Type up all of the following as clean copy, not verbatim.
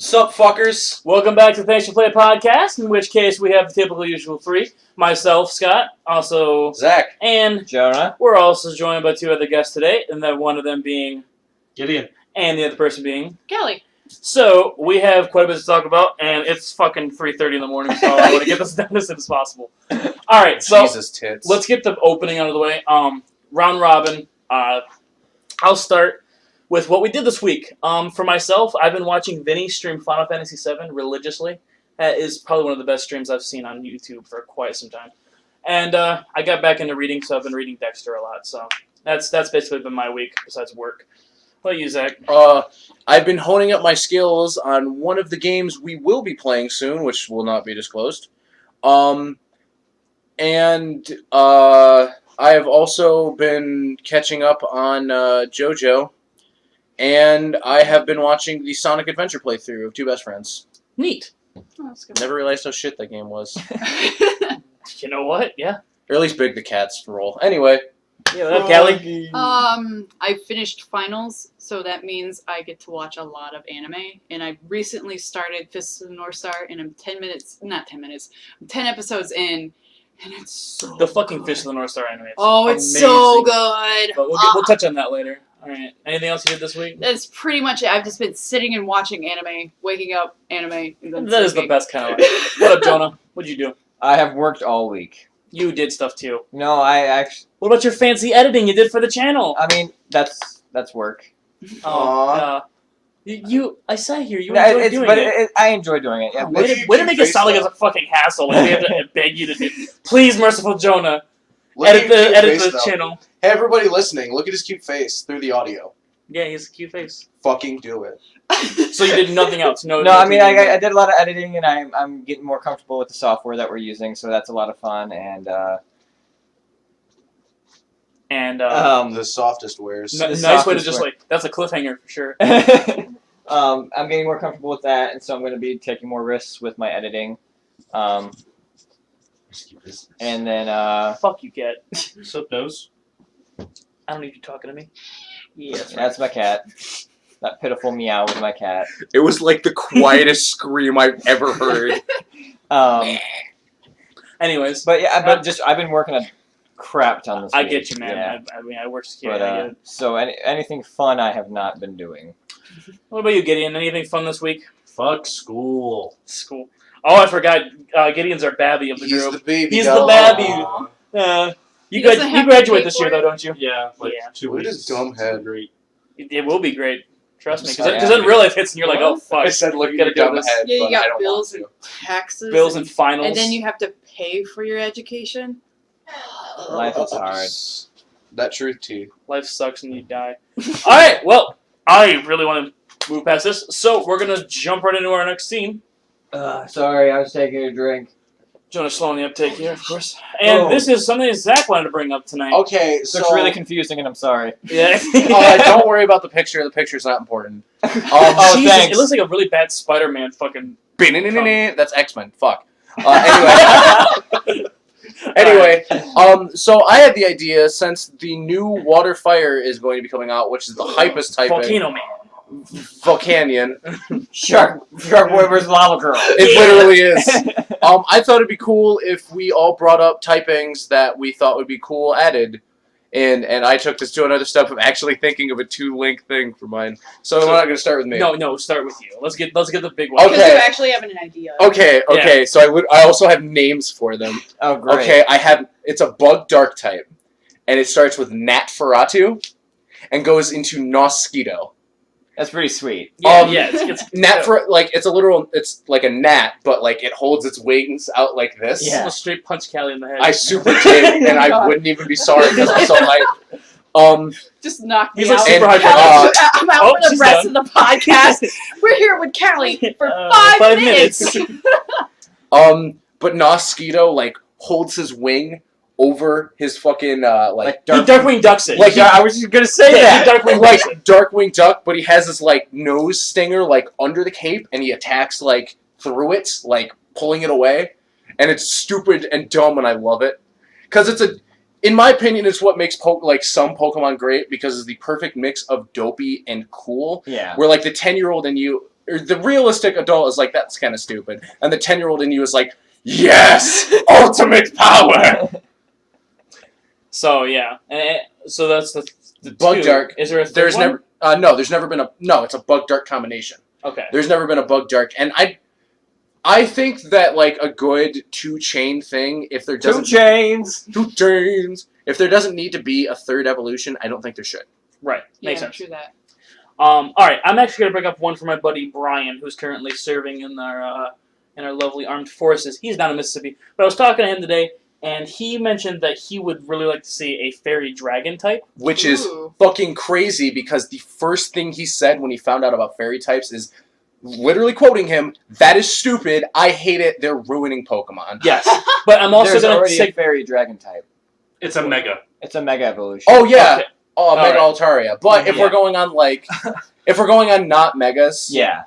Sup, fuckers? Welcome back to Thanks for Play podcast, in which case we have the typical usual three. Myself, Scott, also Zach. and Jonah. We're also joined by two other guests today, and then one of them being Gideon. And the other person being Kelly. So, we have quite a bit to talk about, and it's fucking 3:30 in the morning, so I want to get this done as soon as possible. Alright, so Jesus tits. let's get the opening out of the way. Round robin. I'll start with what we did this week. For myself, I've been watching Vinny stream Final Fantasy VII religiously. That is probably one of the best streams I've seen on YouTube for quite some time. And I got back into reading, so I've been reading Dexter a lot. So that's basically been my week, besides work. What about you, Zach? I've been honing up my skills on one of the games we will be playing soon, which will not be disclosed. I have also been catching up on JoJo, and I have been watching the Sonic Adventure playthrough of Two Best Friends. Neat. Oh, that's good. Never realized how shit that game was. You know what? Yeah. Or at least Big the Cat's role. Anyway. Yeah, what up, Callie? I finished finals, so that means I get to watch a lot of anime. And I recently started Fists of the North Star, and I'm 10 episodes in, and it's so The fucking good. Fish of the North Star anime. Oh, it's so amazing. good. But we'll touch on that later. Alright. Anything else you did this week? That's pretty much it. I've just been sitting and watching anime, waking up, anime, and then That is the sleeping. best kind of life. What up, Jonah? What'd you do? I have worked all week. You did stuff too. No, I actually. What about your fancy editing you did for the channel? I mean, that's work. I sat here. You No, enjoyed it's- doing but it. I enjoy doing it. Yeah. Way to make it sound like it's a fucking hassle. Like we have to beg you to do. Please, merciful Jonah, Look at edit your cute the face, though. channel. Hey, everybody listening, look at his cute face through the audio. Yeah, he has a cute face. Fucking do it. So you did nothing else. No, No, I mean, TV. I did a lot of editing, and I'm getting more comfortable with the software that we're using, so that's a lot of fun. And The softest wares. nice way to softest just way. like that's a cliffhanger for sure. I'm getting more comfortable with that, and so I'm going to be taking more risks with my editing. And then Fuck you, cat. Sup, nose? I don't need you talking to me. Yeah, that's my cat. That pitiful meow was my cat. It was like the quietest scream I've ever heard. Anyways, But yeah, I've been working a crap ton this I week. get you, man. Yeah. I mean, I work security. But I get it. so anything fun I have not been doing. What about you, Gideon? Anything fun this week? Fuck school. School. Oh, I forgot. Gideon's our babby of the He's group. the baby He's dog. the babby. Aw. You He doesn't have to graduate pay this for year, though, it? don't you? Yeah, like Yeah. 2 Look at weeks. his dumb head. Great. It will be great. Trust me. Sorry, Because then real life hits and you're like, oh, fuck. I said look at Gotta your do dumb this. head, Yeah, you but I got don't bills want and taxes. Bills and finals. And then you have to pay for your education. Life is hard. to. That truth tea. Life sucks and you die. Alright, well, I really want to move past this. So, we're going to jump right into our next scene. Sorry, I was taking a drink. Jonah slowing the uptake here, of course. And this is something that Zach wanted to bring up tonight. Okay, So so it's really confusing, and I'm sorry. Yeah. Don't worry about the picture. The picture's not important. Oh, Jesus, thanks. it looks like a really bad Spider-Man fucking... That's X-Men. Fuck. Anyway, so I had the idea, since the new Water Fire is going to be coming out, which is the hypest typing. Volcano Man. Volcanion. Shark Boy vs. Lava Girl. It literally is. I thought it'd be cool if we all brought up typings that we thought would be cool added. And I took this to another step of actually thinking of a 2-link thing for mine. So I'm not going to start with me. No, start with you. Let's get the big one. Because Okay. you actually have an idea. Okay. So I also have names for them. Oh, great. Okay, it's a bug dark type, and it starts with Natferatu, and goes into Nosquito. That's pretty sweet. Yeah, it's It's like a gnat, but like it holds its wings out like this. Yeah. a straight punch Callie in the head. I super did, and I wouldn't even be sorry because I'm so hyped. Just knock me He's like out. super And, Kelly, I'm out oh, for the she's rest done. of the podcast. We're here with Callie for 5 5 minutes. But Nosquito like holds his wing over his fucking Like He Darkwing Ducks it. Like, I was just gonna say Yeah, that. he Darkwing like Ducks it. Darkwing Duck, but he has this like nose stinger like under the cape, and he attacks like through it, like pulling it away, and it's stupid and dumb, and I love it because in my opinion, it's what makes some Pokemon great because it's the perfect mix of dopey and cool. Yeah. Where like the 10-year-old in you the realistic adult is like, that's kind of stupid. And the 10-year-old in you is like, yes! Ultimate power! So, yeah. So that's the Bug two. Dark. Is there a third There's one? there's never been it's a Bug Dark combination. Okay. There's never been a Bug Dark. And I think that, like, a good two-chain thing, if there doesn't... 2 chains! 2 chains! If there doesn't need to be a third evolution, I don't think there should. Right. Makes Yeah, sense. true that. All right. I'm actually going to bring up one for my buddy Brian, who's currently serving in our lovely armed forces. He's down in Mississippi. But I was talking to him today, and he mentioned that he would really like to see a fairy dragon type. Which is Ooh. fucking crazy, because the first thing he said when he found out about fairy types is, literally quoting him, "That is stupid. I hate it. They're ruining Pokemon." Yes. But I'm also There's going to already say... a fairy dragon type. It's a mega. It's a mega evolution. Oh yeah. Okay. Oh, Mega Altaria. But if Yeah. we're going on if we're going on not megas, Yeah.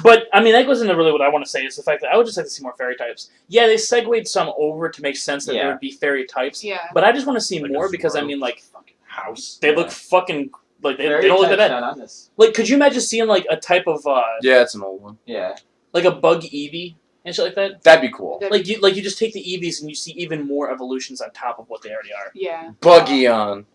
But, I mean, that goes into really what I want to say, is the fact that I would just like to see more fairy types. Yeah, they segued some over to make sense that there Yeah. would be fairy types. Yeah. But I just want to see Like more a because, I Zoro mean, like, fucking house. they look fucking... Like, they Fairy don't look that type's bad. not on this. Like, could you imagine seeing, like, a type of, yeah, it's an old one. Yeah. like a bug Eevee and shit like that? That'd be cool. Like, you just take the Eevees and you see even more evolutions on top of what they already are. Yeah. Buggeon.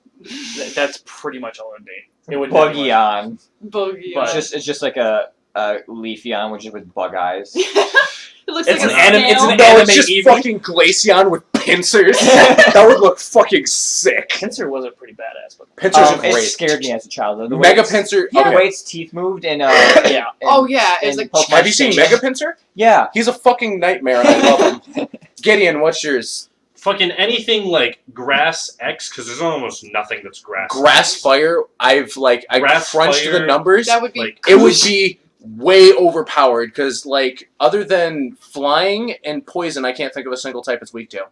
That's pretty much all it'd be. It would Buggeon. Bogey. But- It's just like a Leafeon, which is with bug eyes. It looks It's like an a anime- it's snail. an No, anime it's just Eevee. fucking Glaceon with pincers. That would look fucking sick. Pinsir was a pretty badass, but Pincers are It great. scared me as a child. The way Mega its- Pinsir. The Okay. way its teeth moved and yeah. Oh yeah, it's and like Pokemon Have you seen Stadium. Mega Pinsir? Yeah. He's a fucking nightmare, and I love him. Gideon, what's yours? Fucking anything like Grass X, because there's almost nothing that's grass. Grass Fire. I Grass crunched Fire. the numbers. that would be. like, It would be way overpowered because, like, other than flying and poison, I can't think of a single type it's weak to.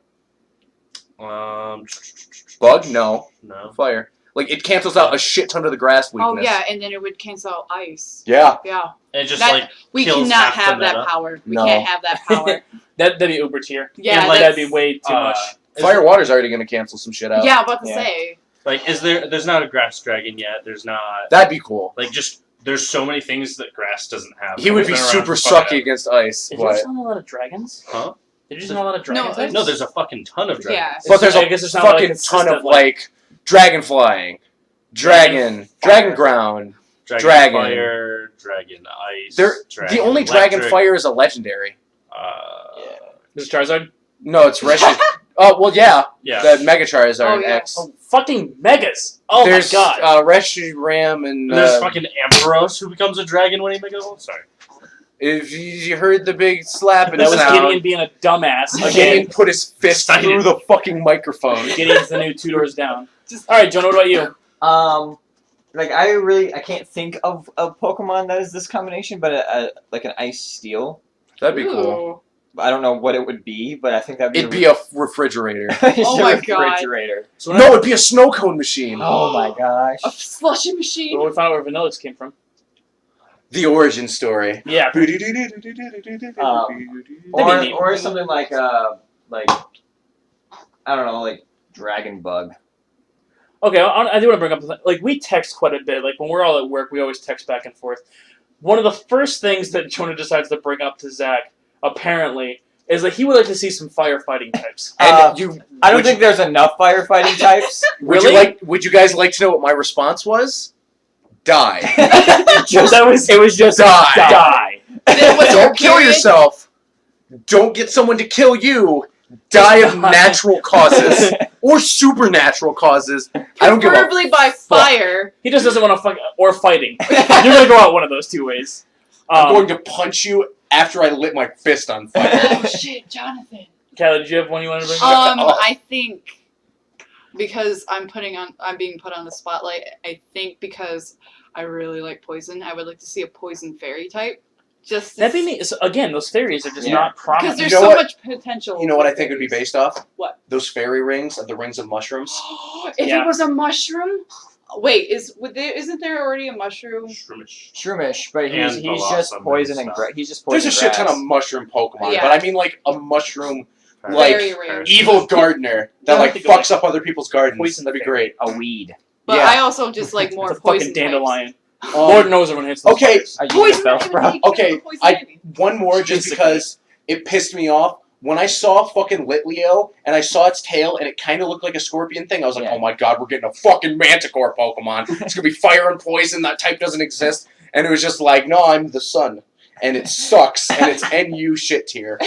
Bug? No. No. Fire. Like, it cancels out a shit ton of the grass weakness. Oh yeah, and then it would cancel out ice. Yeah. Yeah. It just That- like We kills cannot half the have that meta. power. We No. can't have that power. That'd be uber tier. Yeah, And, like, that's- that'd be way too much. Fire Water's already going to cancel some shit out. Yeah, I'm about to Yeah. say. Like, there's not a grass dragon yet. There's not That'd be cool. like just there's so many things that grass doesn't have. He would It's be been around super for fucking sucky against ice. Did you But, just not a lot of dragons? Huh? Did you just not a lot of dragons? No, ever. No, there's a fucking ton of Yeah. dragons. but there's I a guess it's not like fucking a ton of, consistent, like, dragon flying, dragon ground. Dragon, Dragon. fire, dragon ice. The dragon only dragon electric, fire is a legendary. Is it Charizard? No, it's Reshi. Oh, well, yeah. Yeah. The Mega Charizard Oh, yeah. X. Oh, fucking megas! Oh There's, my god! Reshiram and... There's fucking Ampharos who becomes a dragon when he makes a sorry. if you heard the big slapping That was sound, Gideon being a dumbass. Gideon Again, put his fist Excited. through the fucking microphone. Gideon's the new 2 doors down. Alright, Jonah, what about you? Like I can't think of a Pokemon that is this combination, but like an Ice Steel. That'd be cool. Ooh. I don't know what it would be, but I think that'd be. It'd be a refrigerator. Oh my God. refrigerator. So No, it'd be a snow cone machine. Oh my gosh. A slushy machine. we found out where Vanillix came from. The origin story. Yeah. Or something like I don't know, like Dragon Bug. Okay, I do want to bring up, like, we text quite a bit. Like, when we're all at work, we always text back and forth. One of the first things that Jonah decides to bring up to Zach, apparently, is that he would like to see some firefighting types. And you, I don't would think there's enough firefighting types. Would Really? would you guys like to know what my response was? Die. It was just Die. die. Don't kill yourself. Don't get someone to kill you. Die of natural causes or supernatural causes. I don't give a Preferably by fire. He just doesn't want to fuck or fighting. You're gonna go out one of those two ways. I'm going to punch you after I lit my fist on fire. Oh shit, Jonathan. Kelly, did you have one you wanted to bring up? I think because I'm being put on the spotlight. I think because I really like poison, I would like to see a poison fairy type. Just That'd be neat. So, again, those fairies are just Yeah. not because prominent. there's You know so what? much potential. You know what I with think it would be fairies. based off? What? Those fairy rings, the rings of mushrooms. If Yeah. it was a mushroom. Wait, isn't there already a mushroom? Shroomish. Shroomish, but And he's Blossom just and poison and stuff. he's just poison. There's a shit ton grass. of mushroom Pokemon, Yeah. but I mean like a mushroom like Very rare. evil gardener that Yeah, like think of, fucks up other people's gardens. poison That'd be fairy. great. a weed. But Yeah. I also just like more It's a fucking poison dandelion. Lord knows everyone hits those Okay, fires. I use Poison the ivy, Bellsprout. you know, Okay, poison ivy. one more just Basically. because it pissed me off. When I saw fucking Litleo and I saw its tail and it kind of looked like a scorpion thing, I was like, Yeah. oh my god, we're getting a fucking Manticore Pokemon. It's gonna be fire and poison, that type doesn't exist. And it was just like, no, I'm the sun. And it sucks, and it's NU shit tier.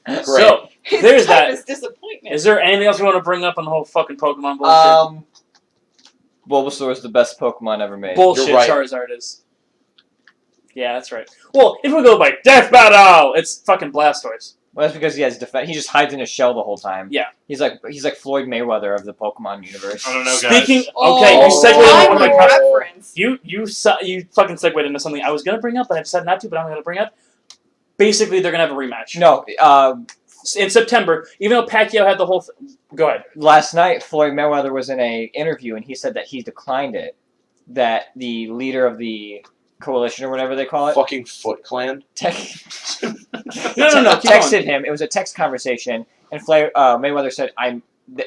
Great. So, His there's type that. is disappointment. Is there anything else you want to bring up on the whole fucking Pokemon bullshit? Bulbasaur is the best Pokemon ever made. Bullshit, You're right. Charizard is. Yeah, that's right. Well, if we go by Death Battle, it's fucking Blastoise. Well, that's because he has defense. He just hides in his shell the whole time. Yeah. He's like Floyd Mayweather of the Pokemon universe. I don't know, guys. Speaking, okay, Oh, you segued into one of my timely comments. reference. You fucking segued into something I was gonna bring up, but I decided not to. But I'm gonna bring up. Basically, they're gonna have a rematch. No, In September, even though Pacquiao had the whole. Go ahead. last night Floyd Mayweather was in a interview and he said that he declined it. That the leader of the coalition or whatever they call it, Fucking Foot Clan. No. Keep texted going. him. It was a text conversation, and Mayweather said,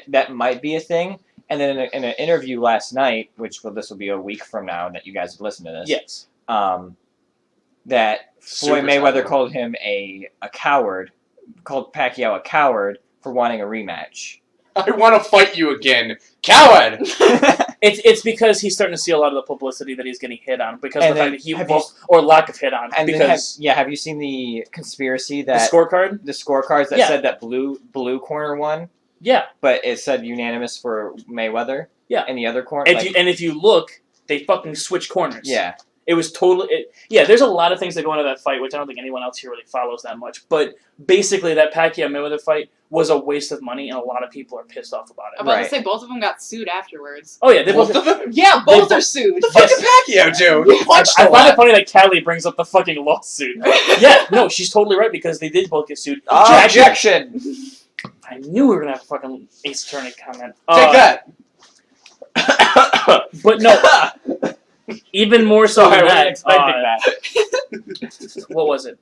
that might be a thing." And then in an interview last night, this will be a week from now that you guys have listened to this. Yes. That Floyd Super Mayweather sad. called him a coward, called Pacquiao a coward for wanting a rematch. I want to fight you again. Coward! It's because he's starting to see a lot of the publicity that he's getting hit on because And of the fact then that he have you- or lack of hit on And because then have you seen the conspiracy the that scorecard. the scorecards that Yeah. said that blue corner won, Yeah. but it said unanimous for Mayweather? Yeah. And the other corner, If you look, they fucking switch corners. yeah. It was totally. There's a lot of things that go into that fight, which I don't think anyone else here really follows that much. But basically, that Pacquiao Mayweather fight was a waste of money, and a lot of people are pissed off about it. I'm about Right. to say both of them got sued afterwards. Oh yeah, they both. Both of them? Yeah, both They- are sued. The fucking Pacquiao, dude! You punched I a find it lot. funny that Callie brings up the fucking lawsuit. Yeah, no, she's totally right because they did both get sued. Objection! I knew we were gonna have a fucking Ace Attorney comment. Take that! But no, even more so Sorry, than I wasn't that. expecting that. What was it?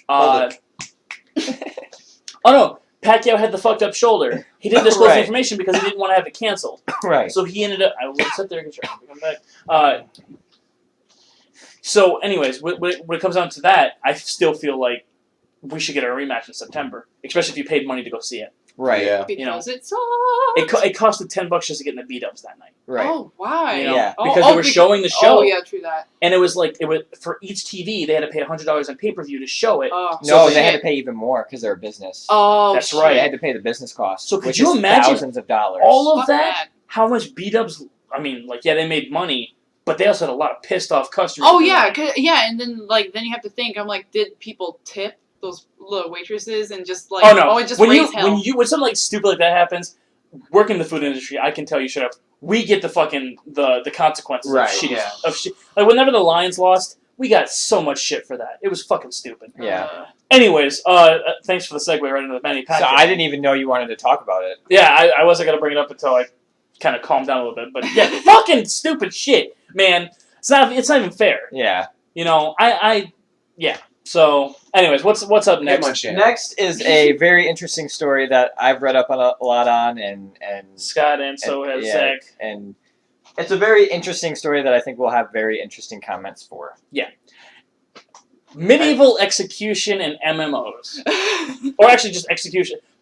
Hold Oh no, Pacquiao had the fucked up shoulder. He didn't disclose the Right. information because he didn't want to have it canceled. Right. So he ended up. I will sit there and come back. So, anyways, when it comes down to that, I still feel like we should get a rematch in September, especially if you paid money to go see it. Right. Yeah. Because it sucks. It costed $10 just to get in the beat-ups that night. Right. Oh, why? You know, Yeah. because they were showing the show, Oh, yeah, true that. and it was for each TV they had to pay $100 on pay-per-view to show it. Oh, No, So they had shit. to pay even more because they're a business. Oh, That's shit. right. They had to pay the business costs. So could which you is imagine thousands of dollars? all of Fuck that? How much beat-ups? I mean, they made money, but they also had a lot of pissed-off customers. Oh, yeah, and then you have to think, I'm like, did people tip those little waitresses and just Oh no! it just when raise hell. when something like stupid like that happens, working in the food industry, I can tell you straight up, we get the fucking the consequences Right, of shit. yeah. Of shit. Like whenever the Lions lost, we got so much shit for that. It was fucking stupid. Yeah. Anyways, thanks for the segue right into the Manny Pacquiao. So I didn't even know you wanted to talk about it. Yeah, I wasn't gonna bring it up until I kind of calmed down a little bit. But yeah, fucking stupid shit, man. It's not even fair. Yeah. You know, yeah. So, anyways, what's up Get next? my chance. Next is a very interesting story that I've read up on a lot on, and Scott and so has Zach. and it's a very interesting story that I think we'll have very interesting comments for. Medieval execution and MMOs, or actually just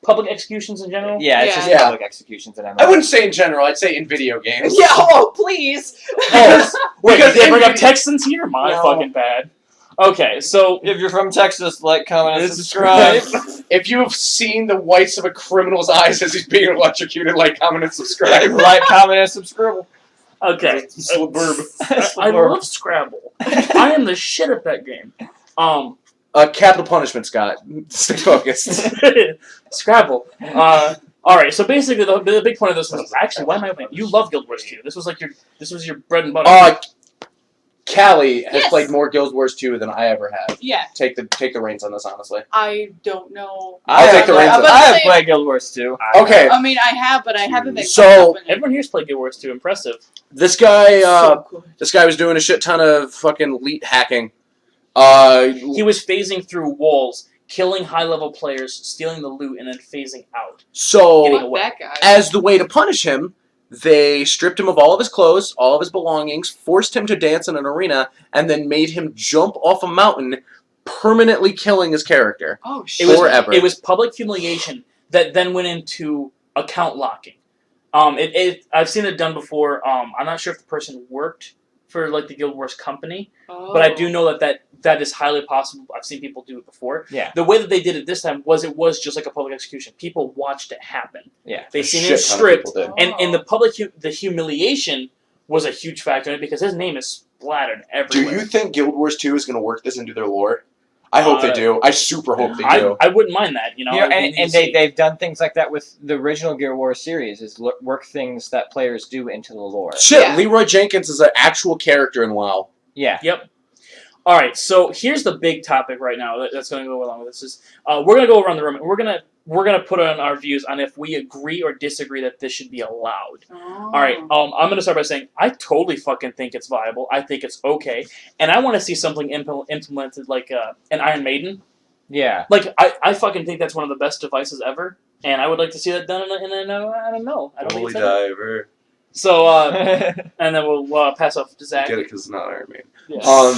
public executions in general. Yeah, it's just Yeah. public executions and I wouldn't say in general, I'd say in video games. Yeah, oh, please. Oh, wait, Because did they bring up in- Texans here? My No. fucking bad. Okay, so If you're from Texas, like, comment, and And subscribe. If you have seen the whites of a criminal's eyes as he's being electrocuted, like, comment, and subscribe. Like, comment, and subscribe. okay, Suburb. I love Scrabble. I am the shit at that game. Capital punishment, Scott. Stay focused. Scrabble. All right. So basically, the big point of this was actually why am I playing? You love Guild Wars 2. This was your bread and butter. Callie has Yes. played more Guild Wars 2 than I ever have. Yeah, Take the reins on this, honestly. I don't know. I'll take the reins I'm on about I to have say- played Guild Wars too. Okay, I mean, I have, but I haven't been So, caught up in it. Everyone here's played Guild Wars 2. Impressive. this guy, So good. this guy was doing a shit ton of fucking elite hacking. He was phasing through walls, killing high-level players, stealing the loot, and then phasing out. So, Getting Fuck away. that guy. as the way to punish him, They stripped him of all of his clothes, all of his belongings, forced him to dance in an arena, and then made him jump off a mountain, permanently killing his character. Oh It shit. was Forever. it was public humiliation that then went into account locking. I've seen it done before. I'm not sure if the person worked for like the Guild Wars company, but I do know that is highly possible. I've seen people do it before. Yeah. The way that they did it this time was just like a public execution. People watched it happen. Yeah. They A seen shit him ton of stripped, people did. and the the humiliation was a huge factor in it because his name is splattered Do everywhere. you think Guild Wars 2 is going to work this into their lore? I hope they do. I super hope they do. I wouldn't mind that. You know, and they've done things like that with the original Guild Wars series, is work things that players do into the lore. Shit, Yeah. Leroy Jenkins is an actual character in WoW. Yeah. Yep. All right, so here's the big topic right now that's going to go along with this. Is we're going to go around the room and we're gonna put on our views on if we agree or disagree that this should be allowed. Oh. All right, I'm going to start by saying I totally fucking think it's viable. I think it's okay, and I want to see something implemented like an Iron Maiden. Yeah. Like I fucking think that's one of the best devices ever, and I would like to see that done in a I don't know. I don't think Holy it's done. diver. So and then we'll pass off to Zach. Get it because it's not Iron Man. Yeah.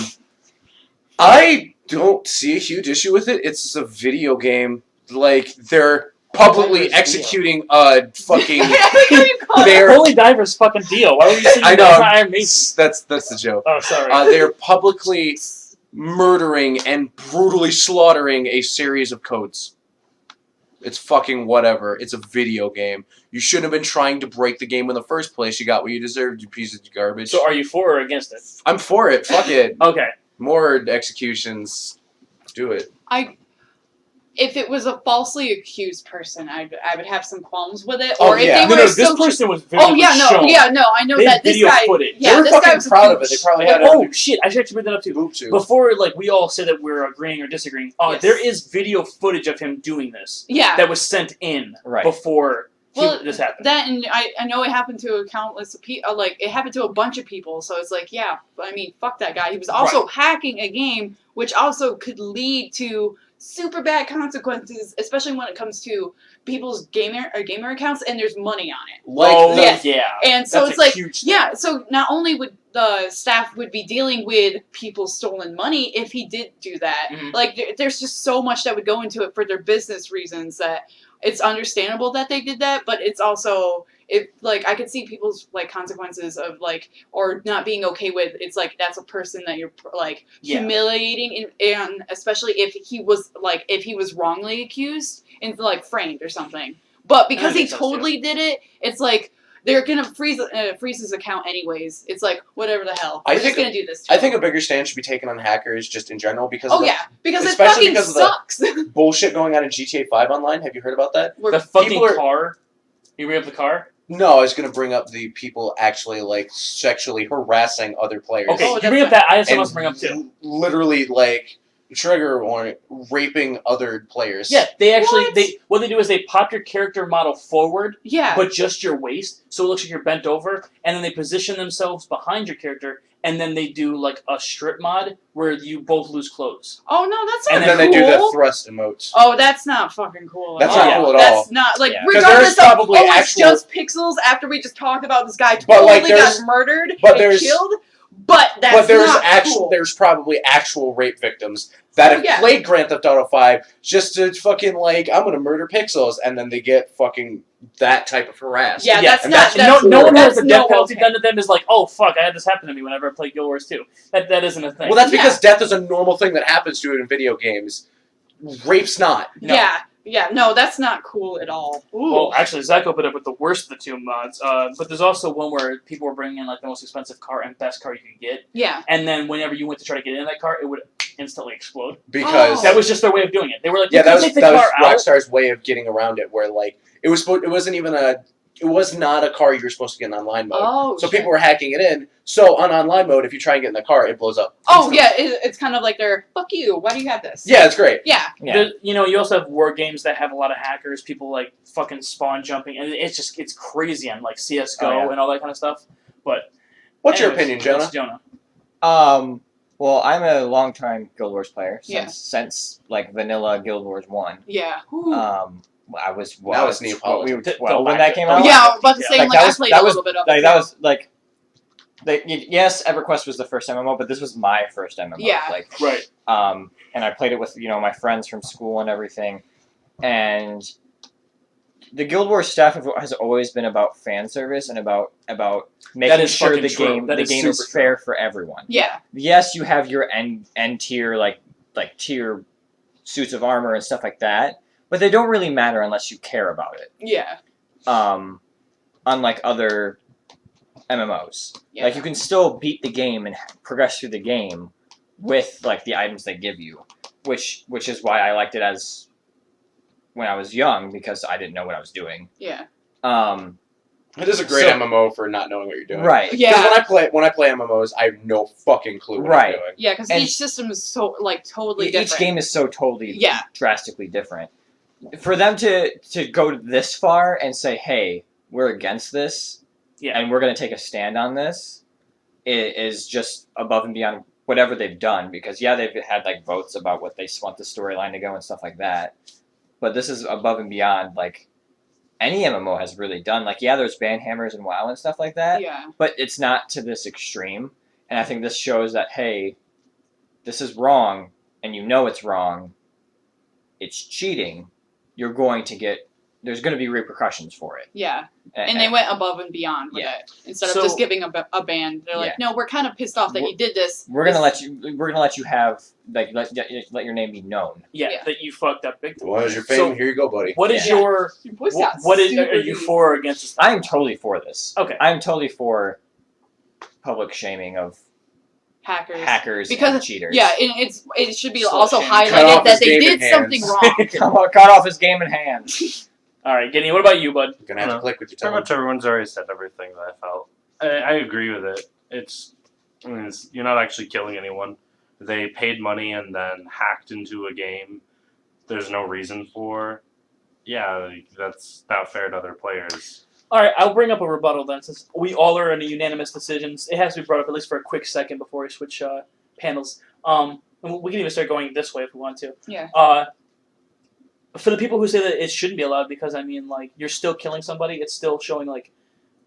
I don't see a huge issue with it. It's a video game. Like, they're publicly executing a fucking... They're- Holy Diver's fucking deal. Why would you say I know. that's not Iron Maiden? That's the joke. Oh, sorry. They're publicly murdering and brutally slaughtering a series of codes. It's fucking whatever. It's a video game. You shouldn't have been trying to break the game in the first place. You got what you deserved, you piece of garbage. So are you for or against it? I'm for it. Fuck it. Okay. More executions. Do it. If it was a falsely accused person, I would have some qualms with it. Oh, Or if yeah. they No, were this so person was Oh yeah, no, shown. yeah, no. I know They that have this video guy. footage. Yeah, they were this guy fucking was a proud of it. douche. They probably had Oh shit! I should actually bring that up too. Boop to. Before, like we all say that we're agreeing or disagreeing. Yes. There is video footage of him doing this Yeah. that was sent in Right. before Well, this happened. That and I know it happened to a countless people. Like it happened to a bunch of people. So it's like, yeah. I mean, fuck that guy. He was also hacking a game, which also could lead to super bad consequences, especially when it comes to people's gamer accounts and there's money on it. Like, Yes. yeah. And so That's it's a like, huge thing. yeah. So not only would the staff would be dealing with people's stolen money if he did do that. Mhm. Like there's just so much that would go into it for their business reasons that it's understandable that they did that, but it's also like I could see people's like consequences of like or not being okay with. It's like that's a person that you're like Yeah. humiliating, and especially if he was wrongly accused and like framed or something. But because That he makes sense, too. totally did it, it's like they're gonna freeze his account anyways. It's like whatever the hell. I We're think- just gonna do this. To I him. think a bigger stand should be taken on hackers just in general because Oh of the yeah, because it especially fucking because of the- sucks. bullshit going on in GTA 5 online. Have you heard about that? The fucking People are- car. You bring up the car? No, I was going to bring up the people actually like sexually harassing other players. Okay, Oh, you that's bring up fine. that. I have something and else to bring up too. literally like trigger warning, raping other players. Yeah, they actually What? what they do is they pop your character model forward, Yeah. but just your waist, so it looks like you're bent over, and then they position themselves behind your character, and then they do like a strip mod where you both lose clothes. Oh no, that's not And And then cool. they do the thrust emotes. Oh, that's not fucking cool. That's at not all. cool at all. That's not like Yeah. 'Cause regardless there's of probably it's actual- just pixels. After we just talked about this guy But, like, totally got there's- murdered but and there's- killed, but that's But there's not cool. there's probably actual rape victims that have Yeah. played Grand Theft Auto 5 just to fucking like I'm gonna murder pixels and then they get fucking that type of harassed. Yeah, that's and not. that's- That's, no one has that's a death no penalty okay. done to them is like, oh fuck, I had this happen to me whenever I played Guild Wars 2. That isn't a thing. Well, that's because death is a normal thing that happens to it in video games. Rape's not. No. Yeah, no, that's not cool at all. Ooh. Well, actually, Zach opened up with the worst of the two mods. But there's also one where people were bringing in like the most expensive car and best car you could get, yeah. and then whenever you went to try to get in that car, it would instantly explode. Because Oh. That was just their way of doing it. They were like, yeah, you that can was take the that was car out. Rockstar's way of getting around it, where like it was not a car you were supposed to get in online mode. Oh. So shit. people were hacking it in. So on online mode, if you try and get in the car, it blows up. Oh instantly. yeah, it's kind of like they're fuck you. Why do you have this? Yeah, it's great. Yeah. Yeah. There- you know, you also have war games that have a lot of hackers, people like fucking spawn jumping, and it's crazy on like CS:GO Oh, yeah. and all that kind of stuff. But What's your anyways, opinion, that's Jonah? Jonah. Well, I'm a long-time Guild Wars player Yeah. since like vanilla Guild Wars 1. Yeah. Ooh. I was That was Neapolitan. 12 when that came out. Yeah, I was about to say, Like, like, that I was- played that a was- little bit of Like it. that too. was like, yes, EverQuest was the first MMO, but this was my first MMO. Yeah. Like, Right. and I played it with my friends from school and everything, and the Guild Wars stuff has always been about fan service and about making is sure fucking the true. game That the is game super is fair for everyone. Yeah. Yes, you have your end tier like tier suits of armor and stuff like that, but they don't really matter unless you care about it. Yeah. Unlike other MMOs, Yeah. like you can still beat the game and progress through the game with like the items they give you, which is why I liked it as when I was young because I didn't know what I was doing. Yeah. It is a great So- MMO for not knowing what you're doing. Right. Yeah. Because when I play MMOs, I have no fucking clue what Right. I'm doing. Yeah, because And- each system is so totally different. Each game is so totally Yeah. drastically different. For them to go this far and say, "Hey, we're against this, Yeah. and we're going to take a stand on this," is just above and beyond whatever they've done. Because they've had like votes about what they want the storyline to go and stuff like that. But this is above and beyond like any MMO has really done. Like, there's ban hammers and WoW and stuff like that. Yeah. But it's not to this extreme. And I think this shows that, hey, this is wrong, and you know it's wrong. It's cheating. You're going to there's going to be repercussions for it. Yeah. And they went above and beyond with Yeah. it. Instead So- of just giving a ban. They're like, no, we're kind of pissed off that you did this. We're gonna let you have like let your name be known. Yeah, Yeah. that you fucked up big time. What is your fame? So- Here you go, buddy. What is Yeah. your Your voice what, got what is super are you deep. for or against this? I am totally for this. Okay. I'm totally for public shaming of hackers Because and cheaters. Yeah, it should be Slut also shaming. Cut highlighted off that his they game did in something hands. wrong. Cut off his game in hand. All right, Gideon, what about you, bud? You're gonna have to No. click with your Pretty tongue. much everyone's already said everything that I felt. I agree with it. You're not actually killing anyone. They paid money and then hacked into a game. There's no reason for. Yeah, that's not fair to other players. All right, I'll bring up a rebuttal then, since we all are in a unanimous decisions. It has to be brought up at least for a quick second before we switch panels. And we can even start going this way if we want to. Yeah. For the people who say that it shouldn't be allowed, because I mean, like, you're still killing somebody, it's still showing like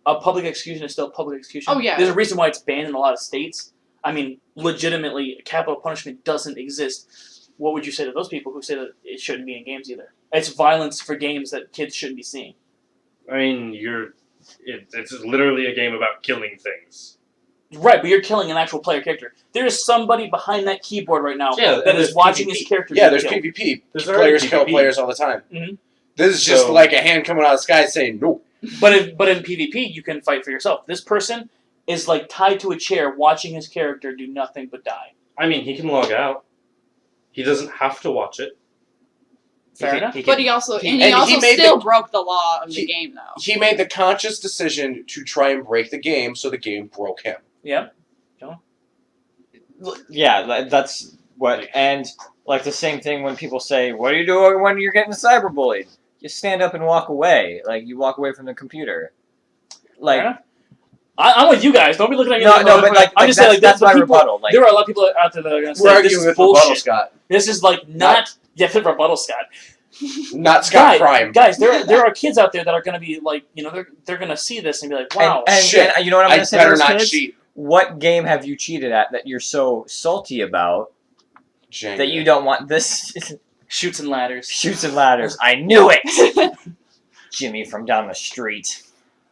a public execution is still public execution. Oh, yeah. There's a reason why it's banned in a lot of states. I mean, legitimately, capital punishment doesn't exist. What would you say to those people who say that it shouldn't be in games either? It's violence for games that kids shouldn't be seeing. I mean, it's literally a game about killing things. Right, but you're killing an actual player character. There is somebody behind that keyboard right now Yeah, that and is there's watching PvP. his character. Yeah, get there's killed. PvP. There's already Players kill PvP. players all the time. Mhm. This is just So- like a hand coming out of the sky saying no. But in PvP, you can fight for yourself. This person is like tied to a chair, watching his character do nothing but die. I mean, he can log out. He doesn't have to watch it. Fair enough. But he also made still the- broke the law of he- the game though. He made the conscious decision to try and break the game, so the game broke him. Yep. Yeah, that's what. And like the same thing when people say, "What are you doing when you're getting cyberbullied?" You stand up and walk away. Like you walk away from the computer. Like Fair enough. I'm with you guys. Don't be looking at me. no, but like I'm just saying, like, that's the my people, rebuttal. Like there are a lot of people out there that are going to We're say this arguing is with bullshit. rebuttal, Scott. This is like not yeah, the rebuttal, Scott. Not Scott Guys, Prime. Guys, there are kids out there that are going to be like, they're going to see this and be like, wow. and shit. you know what I'm I gonna say to better those not kids? cheat. What game have you cheated at that you're so salty about Jenga. that you don't want this? Shoots and ladders. Shoots and ladders. I knew it. Jimmy from down the street.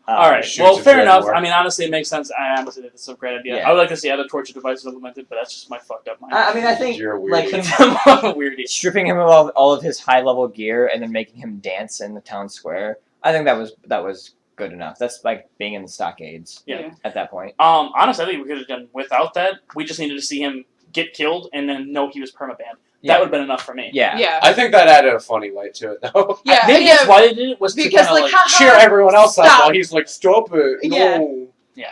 All right. Shoots Well, and fair Dread enough. War. I mean, honestly, it makes sense. I honestly think it's a great idea. Yeah. I would like to see other torture devices implemented, but that's just my fucked up mind. I mean, I think You're a weirdo. like him I'm a weirdy. stripping him of all of his high level gear and then making him dance in the town square. I think that was good enough. That's like being in the stockades Yeah. at that point. Honestly, I think we could have done without that. We just needed to see him get killed and then know he was permabanned. Yeah. That would have been enough for me. Yeah. Yeah. I think that added a funny light to it, though. Yeah. Maybe yeah. that's why they did it, was to Because kinda, like, haha, Cheer everyone else up stop. while he's like, stop it. Yeah. No.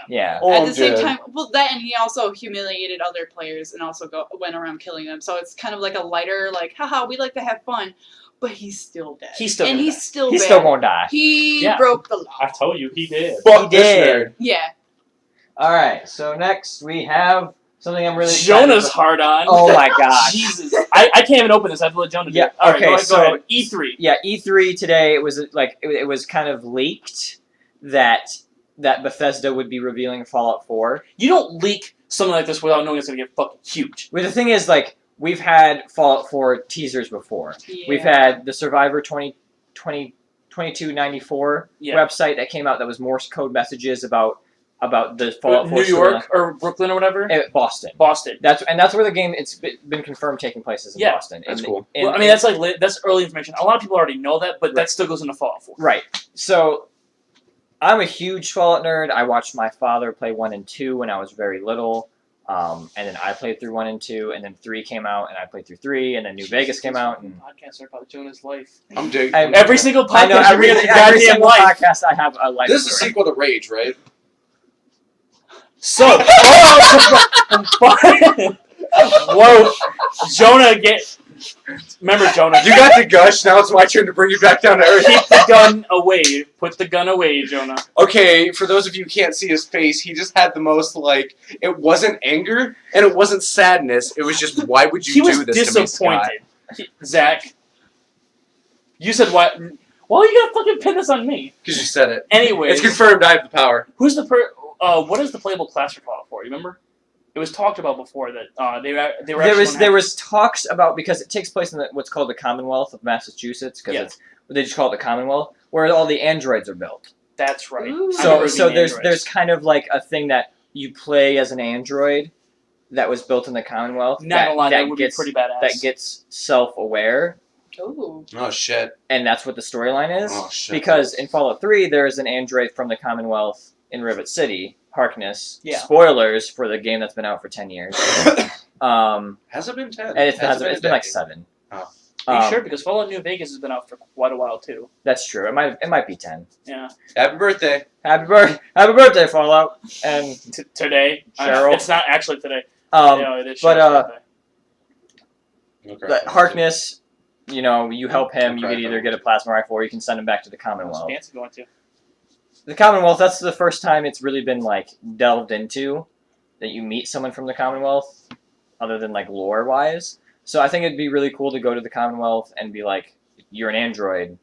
Yeah. Oh, At I'm the same dead. time, well, that and he also humiliated other players and also went around killing them. So it's kind of like a lighter, like, haha, we like to have fun, but he's still dead. He's still and gonna he's die. still He's bad. still gonna die. He Yeah. broke the law. I told you he did. Fuck He this did. nerd. Yeah. Alright, so next we have Something I'm really excited Jonah's about. hard on. Oh my gosh. Jesus. I can't even open this. I have to let Jonah do Yeah, it. All right, okay, go so- ahead. E3. Yeah, E3 today. It was like it was kind of leaked that Bethesda would be revealing Fallout 4. You don't leak something like this without knowing it's going to get fucking huge. But the thing is, like, we've had Fallout 4 teasers before. Yeah. We've had the Survivor 2294 Yeah. website that came out that was Morse code messages about the Fallout 4 New York or Brooklyn or whatever? Boston. Boston. That's where the game it's been confirmed taking place is in Yeah, Boston. that's In- cool. in- Well, I mean, that's early information. A lot of people already know that, but that Right. still goes into Fallout 4. Right. So, I'm a huge Fallout nerd. I watched my father play 1 and 2 when I was very little. And then I played through 1 and 2, and then 3 came out, and I played through 3, and then New Vegas came out. And Podcasts are about Jonah's life. I'm digging. Every single podcast I know you read is your every goddamn single life. podcast I have a life This is a story. sequel to Rage, right? So, whoa, Jonah remember Jonah. You got the gush. Now it's my turn to bring you back down to earth. Keep the gun away. Put the gun away, Jonah. Okay, for those of you who can't see his face, he just had the most, like, it wasn't anger, and it wasn't sadness, it was just, why would you He do was this to me, Scott? disappointed. Zach, you said what? Why are you gonna fucking pin this on me? Because you said it. Anyways, It's confirmed I have the power. who's the what is the playable class for Fallout 4? You remember? It was talked about before that they were There actually was gonna there have- was talks about because it takes place in what's called the Commonwealth of Massachusetts because Yeah. they just call it the Commonwealth where all the androids are built. That's right. Ooh. I remember So being there's androids. kind of like a thing that you play as an android that was built in the Commonwealth Not gonna lie, that would gets be pretty badass. that gets self-aware, Ooh. Oh, shit. and that's what the storyline is. Oh, shit. Because in Fallout 3 there is an android from the Commonwealth in Rivet City, Harkness. Yeah. Spoilers for the game that's been out for 10 years. Has it been 10? And it's Has it been like a decade? 7. Oh. Are you sure? Because Fallout New Vegas has been out for quite a while too. That's true. It might be 10. Yeah. Happy birthday. Happy birthday, Fallout. And Today, Cheryl. It's not actually today. yeah, It is. but, Cheryl's birthday. Okay. Harkness, you help him. You Okay. could either get a plasma rifle or you can send him back to the What's Commonwealth. Fancy going to? The Commonwealth. That's the first time it's really been like delved into that you meet someone from the Commonwealth, other than like lore wise. So I think it'd be really cool to go to the Commonwealth and be like, you're an android, and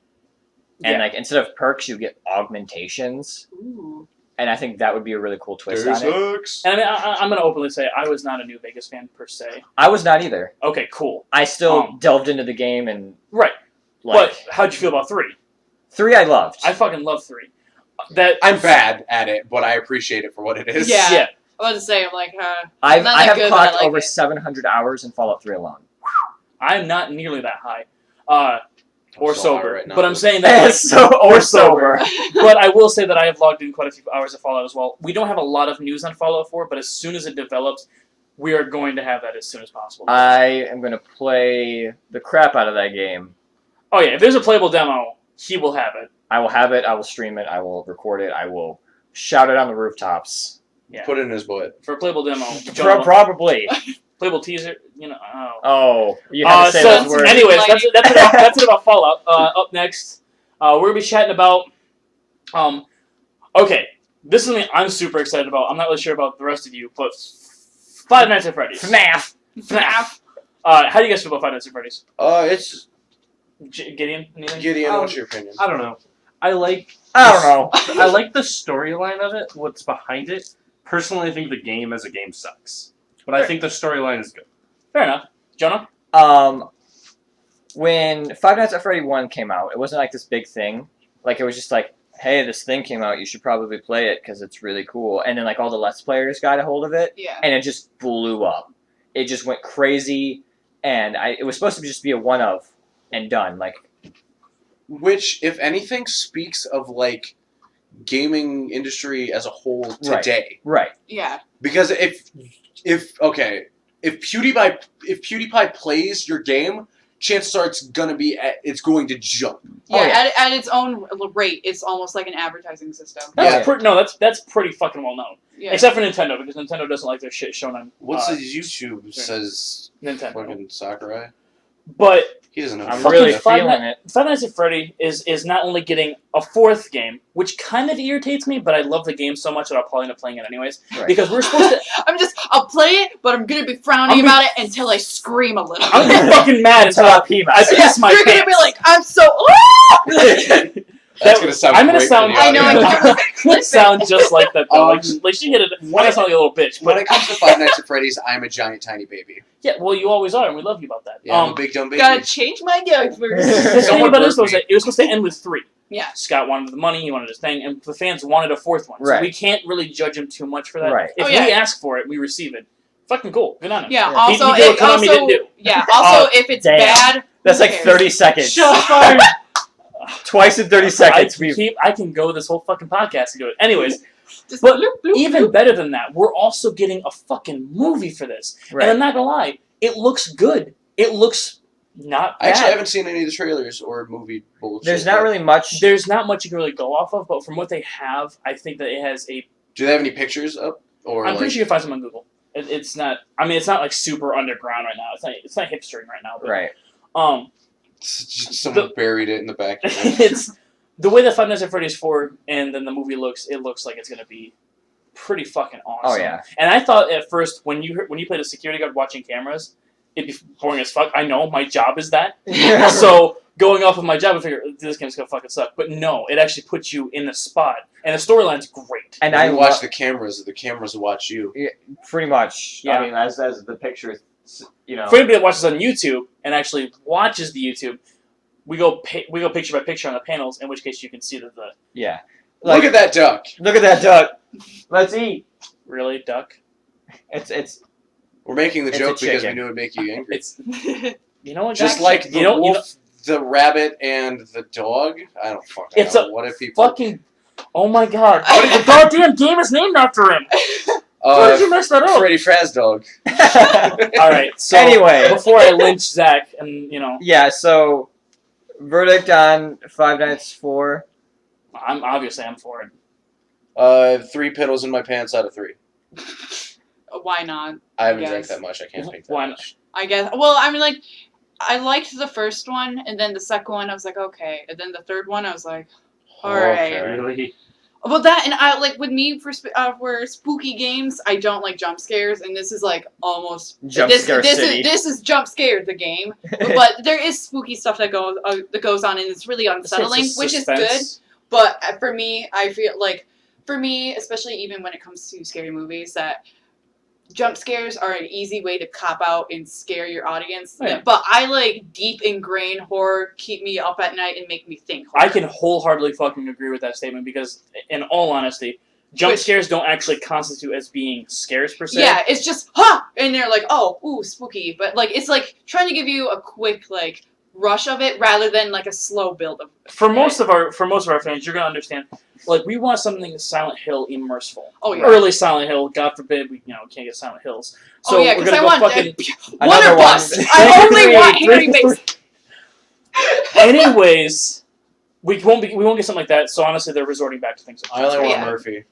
Yeah. like instead of perks, you get augmentations. Ooh. And I think that would be a really cool twist There's on it. hooks. And I mean, I'm going to openly say I was not a New Vegas fan per se. I was not either. Okay, cool. I still Um, delved into the game and Right. like But how'd you feel about 3? 3 I loved. I fucking love 3. That I'm bad at it, but I appreciate it for what it is. Yeah. Yeah. I was to say, I'm like, I not that have good, but I clocked like over it. 700 hours in Fallout 3 alone. I'm not nearly that high. I'm Or so high sober. right now, but I'm saying that. Like, so or sober. but I will say that I have logged in quite a few hours of Fallout as well. We don't have a lot of news on Fallout 4, but as soon as it develops, we are going to have that as soon as possible. I am gonna play the crap out of that game. Oh yeah, if there's a playable demo, he will have it. I will have it. I will stream it. I will record it. I will shout it on the rooftops. Yeah. Put it in his butt. For a playable demo, Jonah, Probably. playable teaser, Oh. Oh, you have to say So, those words. anyways, that's it about Fallout. Up next, we're gonna be chatting about. Okay, this is something I'm super excited about. I'm not really sure about the rest of you, but Five Nights at Freddy's. FNAF. FNAF. How do you guys feel about Five Nights at Freddy's? It's Gideon, anything? Gideon. Um, What's your opinion? I don't know. I like I don't know. I like the storyline of it, what's behind it. Personally, I think the game as a game sucks. But I Fair. think the storyline is good. Fair enough. Jonah? When Five Nights at Freddy 1 came out, it wasn't like this big thing. Like, it was just like, hey, this thing came out, you should probably play it because it's really cool. And then, like, all the Let's Players got a hold of it, Yeah. and it just blew up. It just went crazy, and it was supposed to just be a one-of and done. Like, Which, if anything, speaks of like gaming industry as a whole Right. today. right. Yeah. Because if PewDiePie plays your game, chances are it's going to jump. Yeah, Oh, yeah. At its own rate, it's almost like an advertising system. That's Yeah. that's pretty fucking well known. Yeah. Except for Nintendo, because Nintendo doesn't like their shit shown on What's his YouTube sure. says Nintendo. fucking Sakurai? But He doesn't know. I'm fucking really Five feeling Nights- it. Five Nights at Freddy is not only getting a fourth game, which kind of irritates me, but I love the game so much that I'll probably end up playing it anyways. Right. Because we're supposed to. I'll play it, but I'm gonna be frowning I'm about it until I scream a little. I'm gonna get fucking mad until I pee I piss my You're pants. gonna be like, I'm so. That's gonna sound. I'm gonna great sound. for the I know, I audience. can't I'm gonna sound just like that though. Um, like she hit it. I'm gonna sound like a little bitch. When But it comes to Five Nights at Freddy's, I'm a giant tiny baby. yeah, well, you always are, and we love you about that. Yeah, I'm a big dumb baby. Gotta change my diapers. The thing Someone about it was burped me. that it was supposed to end with 3. Yeah. Scott wanted the money, he wanted his thing, and the fans wanted a 4th one. So Right. we can't really judge him too much for that. Right. If Oh, yeah. we ask for it, we receive it. Fucking cool. Good on him. Yeah. Yeah. Also, He did what also, Konami didn't do. yeah. Also, if it's damn. bad, That's who like cares? 30 seconds. Shut up. Twice in 30 seconds. I can go this whole fucking podcast and do it. Anyways, Just but bloop, bloop, even bloop. better than that, we're also getting a fucking movie for this. And I'm Right. not gonna lie, it looks good. It looks not I bad. actually haven't seen any of the trailers or movie bullshit. There's not really much. There's not much you can really go off of, but from what they have, I think that it has a. Do they have any pictures up? Or I'm like, pretty sure you can find some on Google. It's not. I mean, it's not like super underground right now. It's not hipstering right now. But, Right. just someone buried it in the back. it's the way that Five Nights at Freddy's 4 and then the movie looks. It looks like it's gonna be pretty fucking awesome. Oh yeah. And I thought at first when you played a security guard watching cameras, it'd be boring as fuck. I know my job is that. So going off of my job, I figure this game's gonna fucking suck. But no, it actually puts you in the spot, and the storyline's great. And When I you watch watch the cameras will watch you. pretty much. Yeah. I mean, as the picture, you know. For anybody that watches on YouTube and actually watches the YouTube, we go picture by picture on the panels. In which case, you can see that the Yeah. Look at that duck. Look at that duck. Let's eat. really duck. It's We're making the It's joke a because we chicken. knew it'd make you angry. It's you know what? Just Jack? like the you know, wolf, the rabbit, and the dog. I don't fucking It's know. a What if people? fucking. Oh my god! The goddamn game is named after him. Why did you mess that up? Freddy Frazdog. All right. So Anyway. before I lynch Zach, and Yeah. So, verdict on Five Nights 4. I'm for it. 3 piddles in my pants out of 3. Why not? I haven't Yes. drank that much. I can't think that Why not? much. I guess. Well, I mean, like, I liked the first one, and then the second one, I was like, okay, and then the third one, I was like, all right. Okay. Really? Well, that and I like with me for spooky games, I don't like jump scares, and this is like almost Jump this, scare this city. is this is jump scare the game, but there is spooky stuff that goes on, and it's really unsettling, It's which is suspense. good. But for me, I feel like especially even when it comes to scary movies, that jump scares are an easy way to cop out and scare your audience. Oh, yeah. But I like deep ingrained horror, keep me up at night and make me think. I can wholeheartedly fucking agree with that statement because, in all honesty, jump scares don't actually constitute as being scares per se. Yeah, it's just and they're like, oh, ooh, spooky. But like, it's like trying to give you a quick like rush of it rather than like a slow build of. For most of our fans, you're gonna understand. Like, we want something Silent Hill immerseful. Oh yeah. Early Silent Hill. God forbid we can't get Silent Hills. So Oh yeah, we're because gonna I go want fucking. Another Wonder one. Bus. I only want Harry Mason. Anyways, we won't get something like that. So honestly, they're resorting back to things. Like I only want Yeah. Murphy.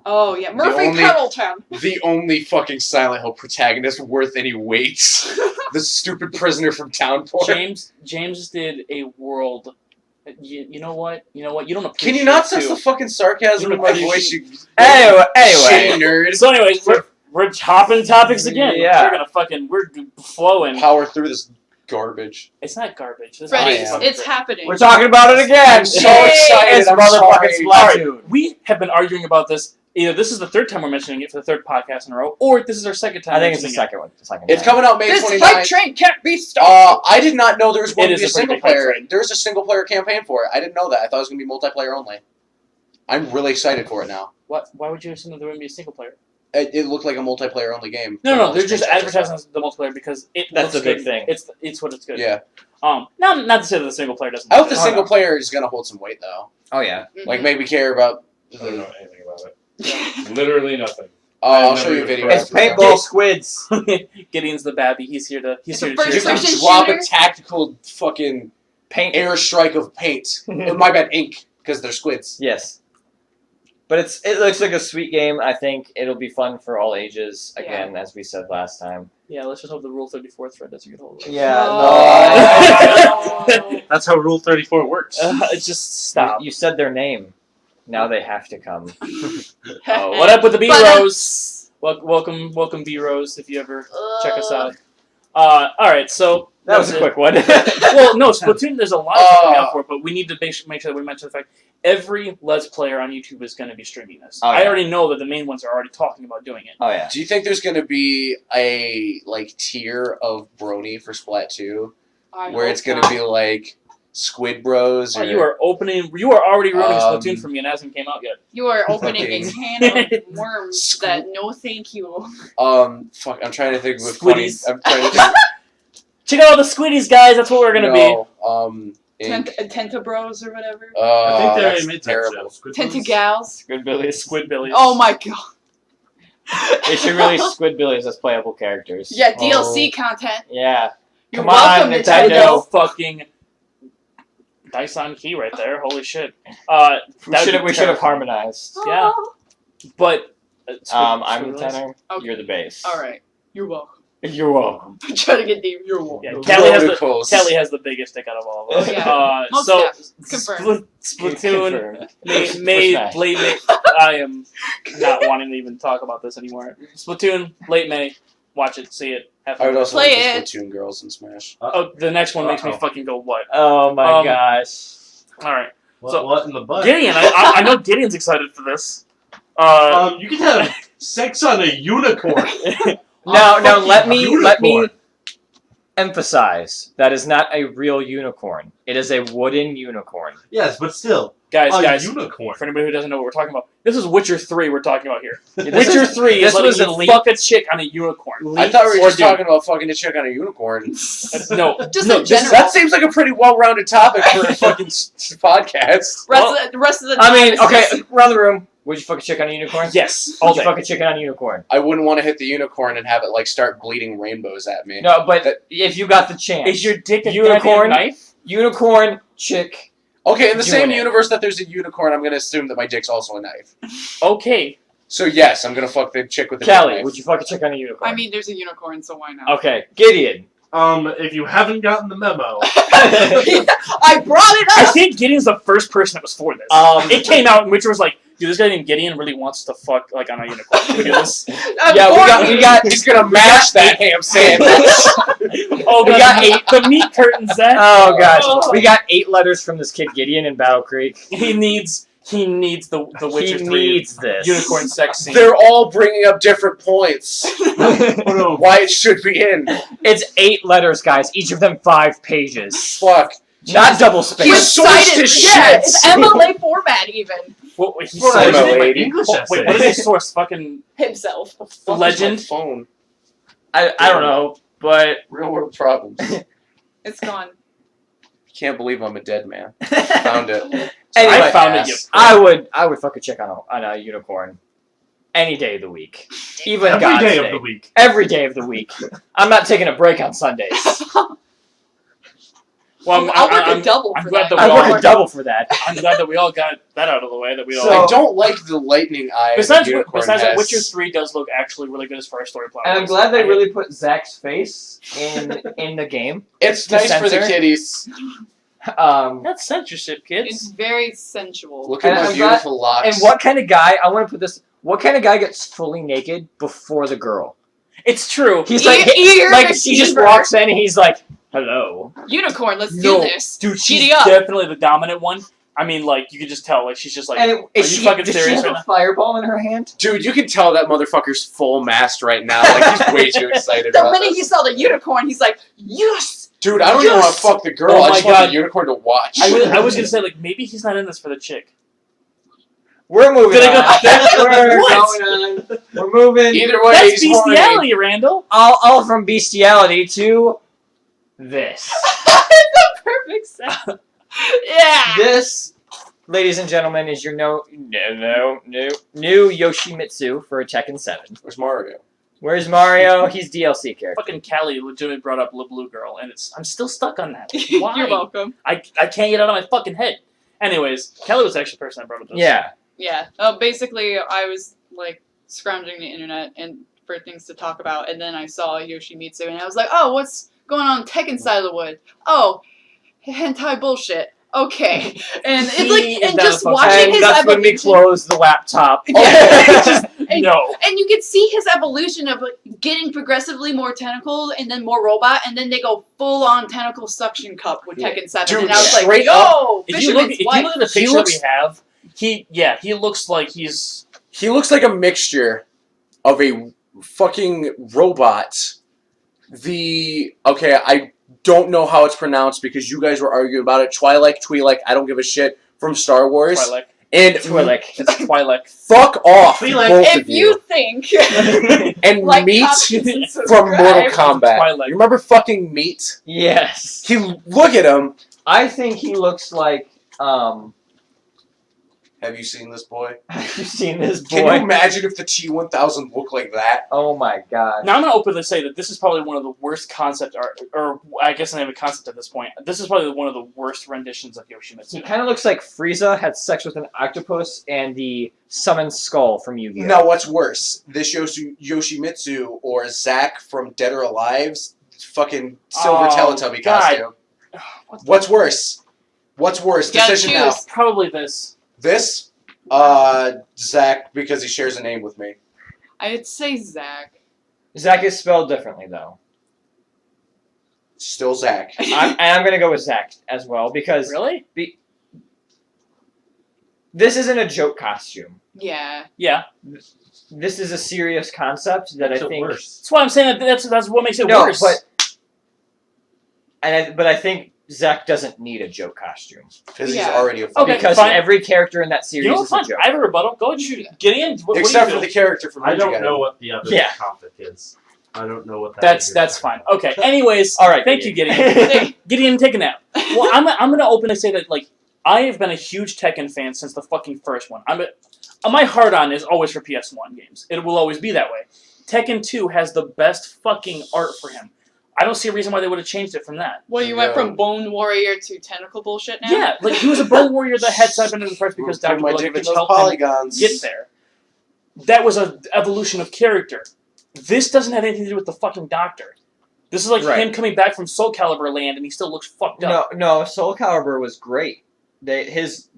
Oh yeah, Murphy only- Kettletown. The only fucking Silent Hill protagonist worth any weight. The stupid prisoner from Townport. James did a world. You know what? You don't appreciate. Can you not sense too. the fucking sarcasm You in my appreciate- voice, you Anyway. shitty nerd? So anyways, we're hopping topics again. Yeah. We're flowing. Power through this garbage. It's not garbage. This is Freddy, am. it's happening. We're talking about it again. I'm so Yay! excited, It's I'm motherfucking sorry. Splatoon. We have been arguing about this. Either this is the third time we're mentioning it for the third podcast in a row, or this is our second time. I think it's the mentioning second one. The second It's time. coming out May This 29th. hype train can't be stopped. I did not know there was going It to be a is a pretty single big hype player. train. There's a single player campaign for it. I didn't know that. I thought it was going to be multiplayer only. I'm really excited for it now. What? Why would you assume that there wouldn't be a single player? It looked like a multiplayer only game. No. They're just advertising the multiplayer because That's looks the big good. thing. It's what it's good. Yeah. Not to say that the single player doesn't. I hope the look good. single player is going to hold some weight, though. Oh yeah. Like, make me care about... I don't know anything about it. Literally nothing. I'll show you a video. It's after that. paintball squids. Gideon's the babby. He's here to It's cheer a first us on. person Drop a shooter? tactical fucking Paint. airstrike of paint. My bad, ink, because they're squids. Yes. But it looks like a sweet game. I think it'll be fun for all ages. Again, as we said last time. Yeah, let's just hope the Rule 34 thread doesn't get hold of us. Yeah. Oh. That's how Rule 34 works. Just stop. You said their name. Now they have to come. Oh, what up with the B-Rose? Welcome B-Rose, if you ever check us out. Alright, so... That was a quick one. Well, no, Splatoon, there's a lot of stuff coming out for it, but we need to make sure that we mention the fact every Let's Player on YouTube is going to be streaming this. Oh, yeah. I already know that the main ones are already talking about doing it. Oh, yeah. Do you think there's going to be a tier of Brony for Splat 2? Where it's going to be like Squid Bros? Or... You are already ruining Splatoon for me and it hasn't came out yet. You are opening a can of worms that no thank you. Fuck, I'm trying to think of a funny... Squiddies. I'm trying to think... Check out all the Squiddies, guys. That's what we're going to be. Tenta Bros or whatever. I think they already that's made terrible. Tentagals. Squidbillies. Squidbillies. Oh my god. They should release Squidbillies as playable characters. Yeah, DLC content. Yeah. You're Come welcome, on, Nintendo. Nintendo. Fucking Dyson key right there. Holy shit. We should have harmonized. Yeah. But I'm the Squidbillies? tenor. Okay. You're the bass. Alright. You're welcome. You're welcome. I'm trying to get deep. You're welcome. Yeah, Kelly has Rollercoaster. the biggest dick out of all of us. Oh, yeah. Most So confirmed. Splatoon Confirmed. made Smash. late May. I am not wanting to even talk about this anymore. Splatoon late May. Watch it, see it, have I would fun. also Play like it. the Splatoon girls in Smash. Oh, the next one makes me Uh-oh. fucking go what? Oh my gosh. All right, What, what in the butt? Gideon. I know Gideon's excited for this. You can have sex on a unicorn. Now fucking let me unicorn. emphasize that is not a real unicorn. It is a wooden unicorn. Yes, but still, guys. unicorn. For anybody who doesn't know what we're talking about, this is Witcher 3 we're talking about here. This Witcher 3 is this was letting you elite. fuck a chick on a unicorn. I thought we were Or just dude. talking about fucking a chick on a unicorn. No, Just no, in general. That seems like a pretty well-rounded topic for a fucking podcast. The rest of the I mean, time okay, is just- around the room. Would you fuck a chick on a unicorn? Yes, all Would you day. fuck a chicken on a unicorn? I wouldn't want to hit the unicorn and have it like start bleeding rainbows at me. No, but That- if you got the chance. Is your dick a Unicorn? goddamn knife? unicorn, chick. Okay, in the Doing same it. universe that there's a unicorn, I'm gonna assume that my dick's also a knife. Okay. So yes, I'm gonna fuck the chick with the Kelly, knife. would you fuck a chick on a unicorn? I mean, there's a unicorn, so why not? Okay, Gideon. If you haven't gotten the memo, I brought it I up. think Gideon's the first person that was for this. It came out and Witcher was like, dude, this guy named Gideon really wants to fuck like on a unicorn. Look at this. Yeah, we got. He's gonna mash that ham sandwich. Oh, We got the meat curtains, Zach. Oh gosh, Oh. we got 8 letters from this kid Gideon in Battle Creek. He needs the Witcher He 3 needs this. unicorn sex scene. They're all bringing up different points. oh no, Why it should be in. It's 8 letters, guys. Each of them 5 pages. Fuck. Not double He's space. He's sourced cited. his Yeah, shit. it's MLA format even. What, he Bro, sourced- I did my lady. English wait, essay. what is he source? Fucking Himself. legend? Phone. I don't know, but Real world problems. It's gone. Can't believe I'm a dead man. Found it. Anyway, I found it. You I would fuck a chick on a unicorn any day of the week, even Every God's day day. of the week. Every day of the week. I'm not taking a break on Sundays. Well, I'll work a double I'm for glad that. that I we work all- a double for that. I'm glad that we all got that out of the way. That we all. So- I don't like the lightning eye. besides, the unicorn that, has. Witcher 3 does look actually really good as far as story plot. And I'm goes. glad they I- really put Zach's face in the game. It's the nice for the censor. kiddies. That's censorship, kids. It's very sensual. Look at And my I'm glad- beautiful locks. And what kind of guy? I want to put this. What kind of guy gets fully naked before the girl? It's true. He's like, Ear like she just receiver. walks in and he's like, "Hello." Unicorn, let's No, do this. Dude, she's Giddy up. definitely the dominant one. I mean, like, you could just tell. Like, she's just like, And are is you she, fucking does she serious have right a now? fireball in her hand? Dude, you can tell that motherfucker's full mast right now. Like he's way too excited The about minute this. he saw the unicorn, he's like, yes! Dude, I don't even want Yes! to fuck the girl. Oh I my just want God. the unicorn to watch. I was gonna say, like, maybe he's not in this for the chick. We're moving Did I go- on. We're What? going on. We're moving. Either way, That's he's horny. bestiality, Randall. All from bestiality to this. Perfect sense. Yeah! This, ladies and gentlemen, is your new Yoshimitsu for Tekken 7. Where's Mario? Where's Mario? He's DLC character. Fucking Callie legitimately brought up La Blue Girl, and I'm still stuck on that. Why? You're welcome. I can't get it out of my fucking head. Anyways, Kelly was actually the person I brought up this. Yeah. Yeah. Basically, I was like scrounging the internet and for things to talk about, and then I saw Yoshimitsu, and I was like, oh, what's going on Tekken side of the wood? Oh, hentai bullshit. Okay. And it's like, and just watching his that's when we evolution. close the laptop. Yeah. Just, And- no. And you can see his evolution of like, getting progressively more tentacle and then more robot, and then they go full on tentacle suction cup with Yeah. Tekken 7. Dude, and I was like, straight yo, If you look Fisherman's at wife. the He picture looks- we have, he looks like he's He looks like a mixture of a fucking robot. I don't know how it's pronounced because you guys were arguing about it. Twi'lek, I don't give a shit, from Star Wars. Twi'lek. And Twi'lek. It's Twi'lek. fuck off, Twi'lek. both If of you think and like, Meat comment, and from Mortal subscribe. Kombat. Twi'lek. You remember fucking Meat? Yes. Look at him. I think he looks like. Have you seen this boy? Have you seen this Can boy? you imagine if the T1000 looked like that? Oh my god. Now I'm gonna openly say that this is probably one of the worst concept art, or I guess not even concept at this point. This is probably one of the worst renditions of He Yoshimitsu. kind of looks like Frieza had sex with an octopus and the summoned skull from Yu-Gi-Oh. Now, what's worse, this Yoshimitsu or Zack from Dead or Alive's fucking silver Oh, Teletubby God. costume? What's worse? What's worse? You gotta Decision now. choose. Probably this. This, Zack, because he shares a name with me. I'd say Zach. Zack is spelled differently though. Still Zack. I'm gonna go with Zack as well because Really? this isn't a joke costume. Yeah. Yeah. This is a serious concept that Makes I it think. worse. That's why I'm saying that's what makes it No, worse. but I think Zack doesn't need a joke costume Because he's Yeah. already a Okay, fucking... because fine. every character in that series you know what? is a Fine. joke. I have a rebuttal. Go ahead and shoot it. Get in. What Except do for you the feel? character from I don't Ninja know Gaiden. what the other Yeah. topic is. I don't know what that That's is. that's fine. Okay. Anyways, All right, Thank you, Gideon. Gideon. Gideon, take a nap. Well, I'm gonna openly say that like I have been a huge Tekken fan since the fucking first one. My hard on is always for PS1 games. It will always be that way. Tekken 2 has the best fucking art for him. I don't see a reason why they would have changed it from that. Well, you went No. from Bone Warrior to Tentacle bullshit now? Yeah, like he was a Bone Warrior that had side into the parts because Put Dr. my dick in Blagojevich those helped him polygons. get there. That was an evolution of character. This doesn't have anything to do with the fucking Doctor. This is like Right. him coming back from Soul Calibur land and he still looks fucked up. No, Soul Calibur was great. They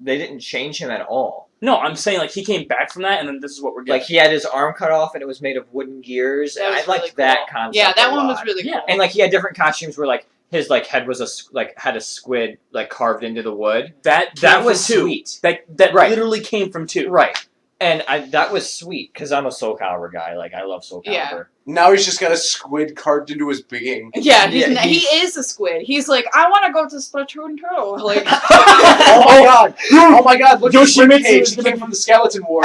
didn't change him at all. No, I'm saying like he came back from that and then this is what we're getting. Like he had his arm cut off and it was made of wooden gears. That And I was liked really that cool. concept. Yeah, that a one lot. was really Yeah. cool. And like he had different costumes where like his like head was had a squid like carved into the wood. that That was from 2. sweet. That Right. literally came from 2. Right. And that was sweet because I'm a Soul Calibur guy. Like I love Soul Calibur. Yeah. Now he's just got a squid carved into his being. Yeah, Yeah, he is a squid. He's like, I want to go to Splatoon 2. Like, Oh my god! Oh my god! Look at Yoshimitsu Yoshimitsu. is He gonna came from the Skeleton War.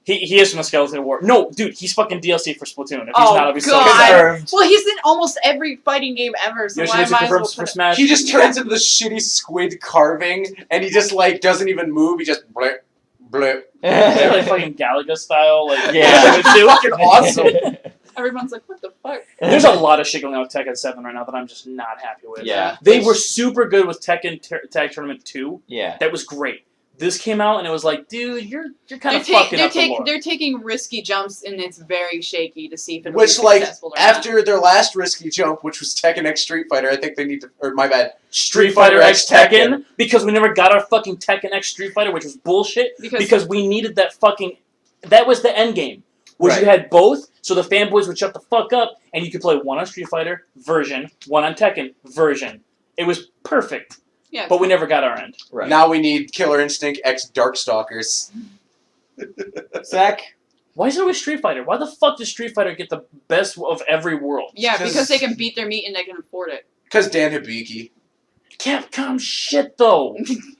He is from the Skeleton War. No, dude, he's fucking DLC for Splatoon. If he's Oh, not, I'll be so God. excited. Confirmed. well, he's in almost every fighting game ever, so why Yoshimitsu might as well confirms for put it- Smash. He just turns into the shitty squid carving, and he just like doesn't even move. He just blip, blip. Is it like fucking Galaga style? Like Yeah. it's Fucking awesome. Everyone's like, what the fuck? There's a lot of shit going on with Tekken 7 right now that I'm just not happy with. Yeah. They were super good with Tekken Tag Tournament 2. Yeah. That was great. This came out and it was like, dude, you're kind of fucking up the lore. They're taking risky jumps, and it's very shaky to see if it'll Which, be like, successful or not. after their last risky jump, which was Tekken X Street Fighter, I think they need to. Or my bad. Street Fighter X Tekken, because we never got our fucking Tekken X Street Fighter, which was bullshit, because we needed that fucking... That was the end game. Was you had both, so the fanboys would shut the fuck up, and you could play one on Street Fighter version, one on Tekken version. It was perfect, yeah, but we never got our end. Right. Now we need Killer Instinct X Darkstalkers. Zach. Why is it always Street Fighter? Why the fuck does Street Fighter get the best of every world? yeah, Because- because they can beat their meat and they can afford it. Because Dan Hibiki. Capcom shit, though.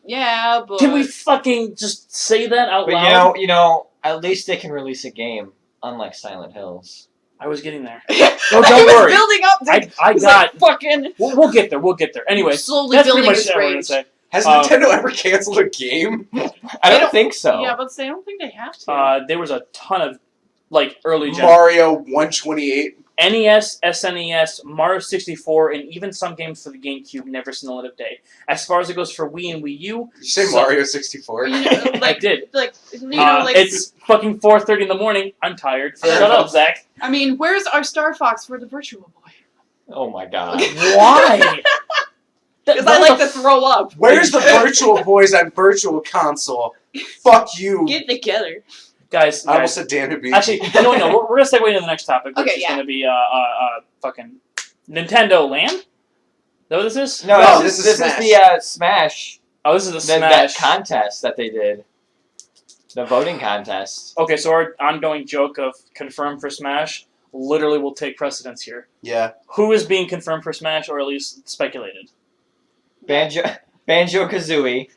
Yeah, but Can we fucking just say that out But loud? you know, at least they can release a game, unlike Silent Hills. I was getting there. no, don't worry. Building up. Dude. I He's got... like, fucking We'll get there. We'll get there. Anyway, slowly that's pretty building much his what we're gonna rage. say. Has Um, Nintendo ever canceled a game? I They don't don't- think so. Yeah, but I don't think they have to. There was a ton of like early gen, Mario 128. NES, SNES, Mario 64, and even some games for the GameCube never seen the light of day. As far as it goes for Wii and Wii U, Did you say Mario 64? You know, I like, did. like, you know, like, It's fucking 4:30 in the morning. I'm tired. Shut up, Zach. I mean, where's our Star Fox for the Virtual Boy? Oh my god. Why? Because I like to throw up. Where's the Virtual Boys on Virtual Console? Fuck you. Get together. Guys, I almost said damn it, be. actually, no, we're gonna segue into the next topic, which Okay, is yeah. gonna be fucking Nintendo Land. Is that what this is? No, No, this this is is the Smash. Oh, this is the That Smash. contest that they did. The voting contest. Okay, so our ongoing joke of confirmed for Smash literally will take precedence here. Yeah. Who is being confirmed for Smash, or at least speculated? Banjo Kazooie.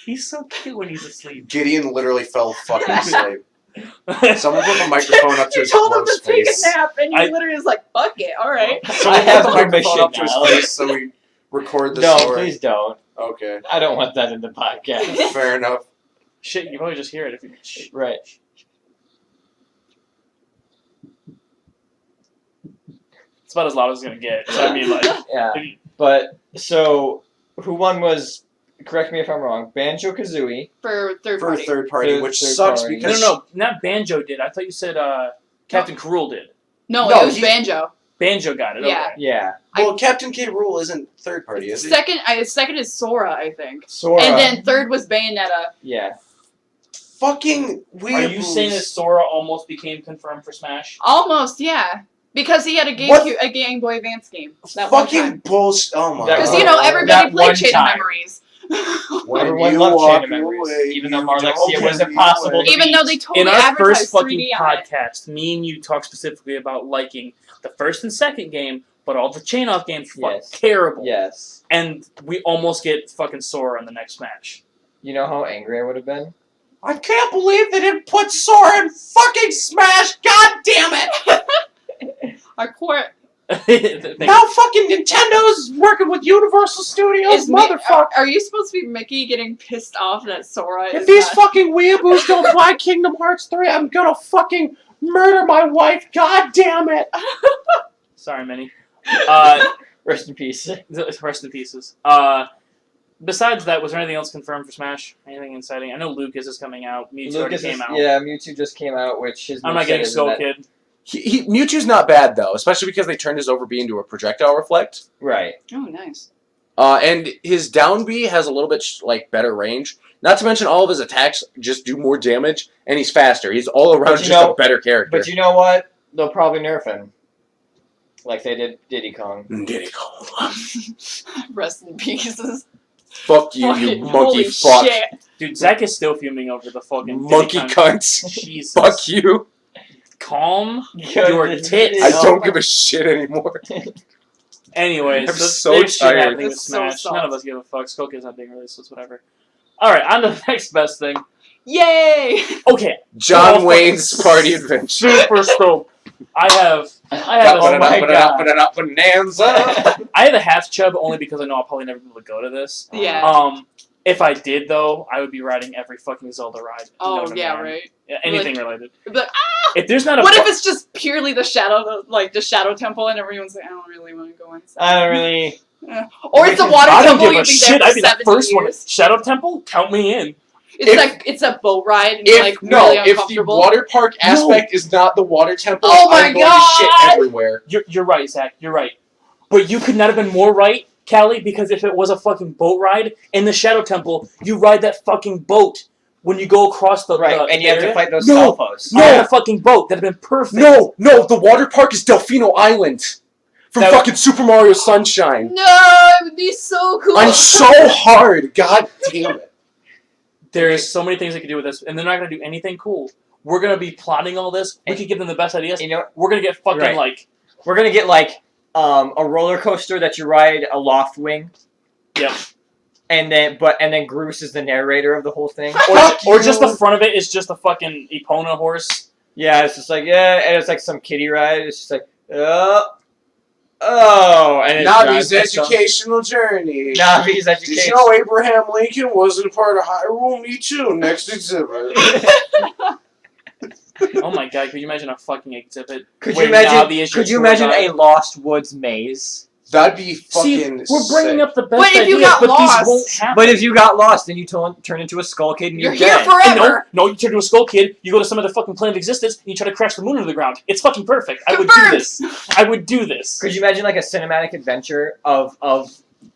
He's so cute when he's asleep. Gideon literally fell fucking asleep. Someone put the microphone up to You his told him gross to take face. a nap, and you I- literally was like, fuck it, alright. Someone I have put the microphone permission up to his now. face so we record the No, story. please don't. Okay. I don't want that in the podcast. Fair enough. Shit, you probably just hear it if you. Shh. Right. It's about as loud as it's gonna get. So I mean, like, Yeah. But so who won was, correct me if I'm wrong, Banjo Kazooie. For third For a party. third party, For which third sucks party. no, because not Banjo did. I thought you said Captain Karul did. No, No, it was he- Banjo. Banjo got it. Yeah. Okay. Yeah. well, Captain K. Rool isn't third party, is he? Second is Sora, I think. Sora. And then third was Bayonetta. Yeah. Fucking weird. Are you saying that Sora almost became confirmed for Smash? Almost, yeah. Because he had What? a Game Boy Advance game. That one Fucking time. bullshit. Oh my That Because, god. you know, everybody That played one Chain of time. Memories. When Everyone you loved Chain walk of Memories, away, even though you Marlexia don't was give impossible away. to Even though beat. they totally In our advertised first fucking 3D on it. podcast, me and you talked specifically about liking the first and second game, but all the chain off games were Yes. terrible. Yes. And we almost get fucking Sora in the next match. You know how angry I would have been? I can't believe they didn't put Sora in fucking Smash. God damn it! I quit. Now fucking Nintendo's working with Universal Studios, motherfucker. Are you supposed to be Mickey getting pissed off that Sora If is these not... fucking weeaboos don't buy Kingdom Hearts 3, I'm gonna fucking murder my wife. God damn it! Sorry, Minnie. Rest in peace. Rest in pieces. Besides that, was there anything else confirmed for Smash? Anything exciting? I know Lucas is coming out. Mewtwo already came out. Yeah, Mewtwo just came out, which his I'm not moveset getting isn't Skull that- Kid. Mewtwo's not bad though, especially because they turned his over B into a projectile reflect. Right. Oh, nice. And his down B has a little bit like better range. Not to mention all of his attacks just do more damage, and he's faster. He's all around But you just know- a better character. But you know what? They'll probably nerf him. Like they did Diddy Kong. Diddy Kong. Rest in pieces. Fuck you, Fucking you monkey holy fuck. shit. Dude, Zach is still fuming over the fucking Monkey Diddy Kong. cunts. Jesus. Fuck you. Calm your tits. I don't give a shit anymore. Anyways, I'm so so there's shit tired. happening with It's so Smash. soft. None of us give a fuck. Skull Kid's not being released, so it's whatever. Alright, on to the next best thing. Yay! Okay, John Oh, Wayne's Party Adventure. super stoked. I have Oh my God. Bonanza. I have a half chub only because I know I'll probably never be able to go to this. Yeah. If I did though, I would be riding every fucking Zelda ride. Oh, known to yeah, man. right. Yeah, anything related. But If there's not a what if it's just purely the shadow, like the shadow temple, and everyone's like, I don't really want to go inside. I don't really. Or it's a water I don't temple. give a You'll be shit. there I'd for be the 70 first one. years. Shadow Temple, count me in. It's a boat ride, and you're like No, really if the uncomfortable. water park aspect is not the water temple, Oh my I'm going to shit God! everywhere. You're right, Zach. You're right. But you could not have been more right, Callie, because if it was a fucking boat ride in the Shadow Temple, you ride that fucking boat when you go across the Right, the and you have to area. fight those No. Salpos. No, the fucking boat. That'd have been perfect. No, the water park is Delfino Island. From That- fucking Super Mario Sunshine. No, it would be so cool. I'm so hard. God damn it. There's so many things they could do with this, and they're not going to do anything cool. We're going to be plotting all this. We could give them the best ideas. You know, We're going to get fucking Right. like... we're gonna get like a roller coaster that you ride a loft wing. Yep. And then Groose is the narrator of the whole thing. Or just the front of it is just a fucking Epona horse. Yeah, it's just like and it's like some kiddie ride. It's just like and it Navi's drives the song. educational journey. Navi's Did education. you know Abraham Lincoln wasn't a part of Hyrule? Me too. Next exhibit. Oh my god, could you imagine a fucking exhibit? Could where you imagine? Navi is your Could you tour imagine guide? a Lost Woods maze? That'd be See, fucking we're bringing sick. up the best But if you ideas, got but lost- these won't happen. But if you got lost, then you turn into a skull kid and You're you're here dead. forever. No, you turn to a skull kid, you go to some other fucking plane of existence, and you try to crash the moon into the ground. It's fucking perfect. I would do Confirmed. this. I would do this. Could you imagine like a cinematic adventure of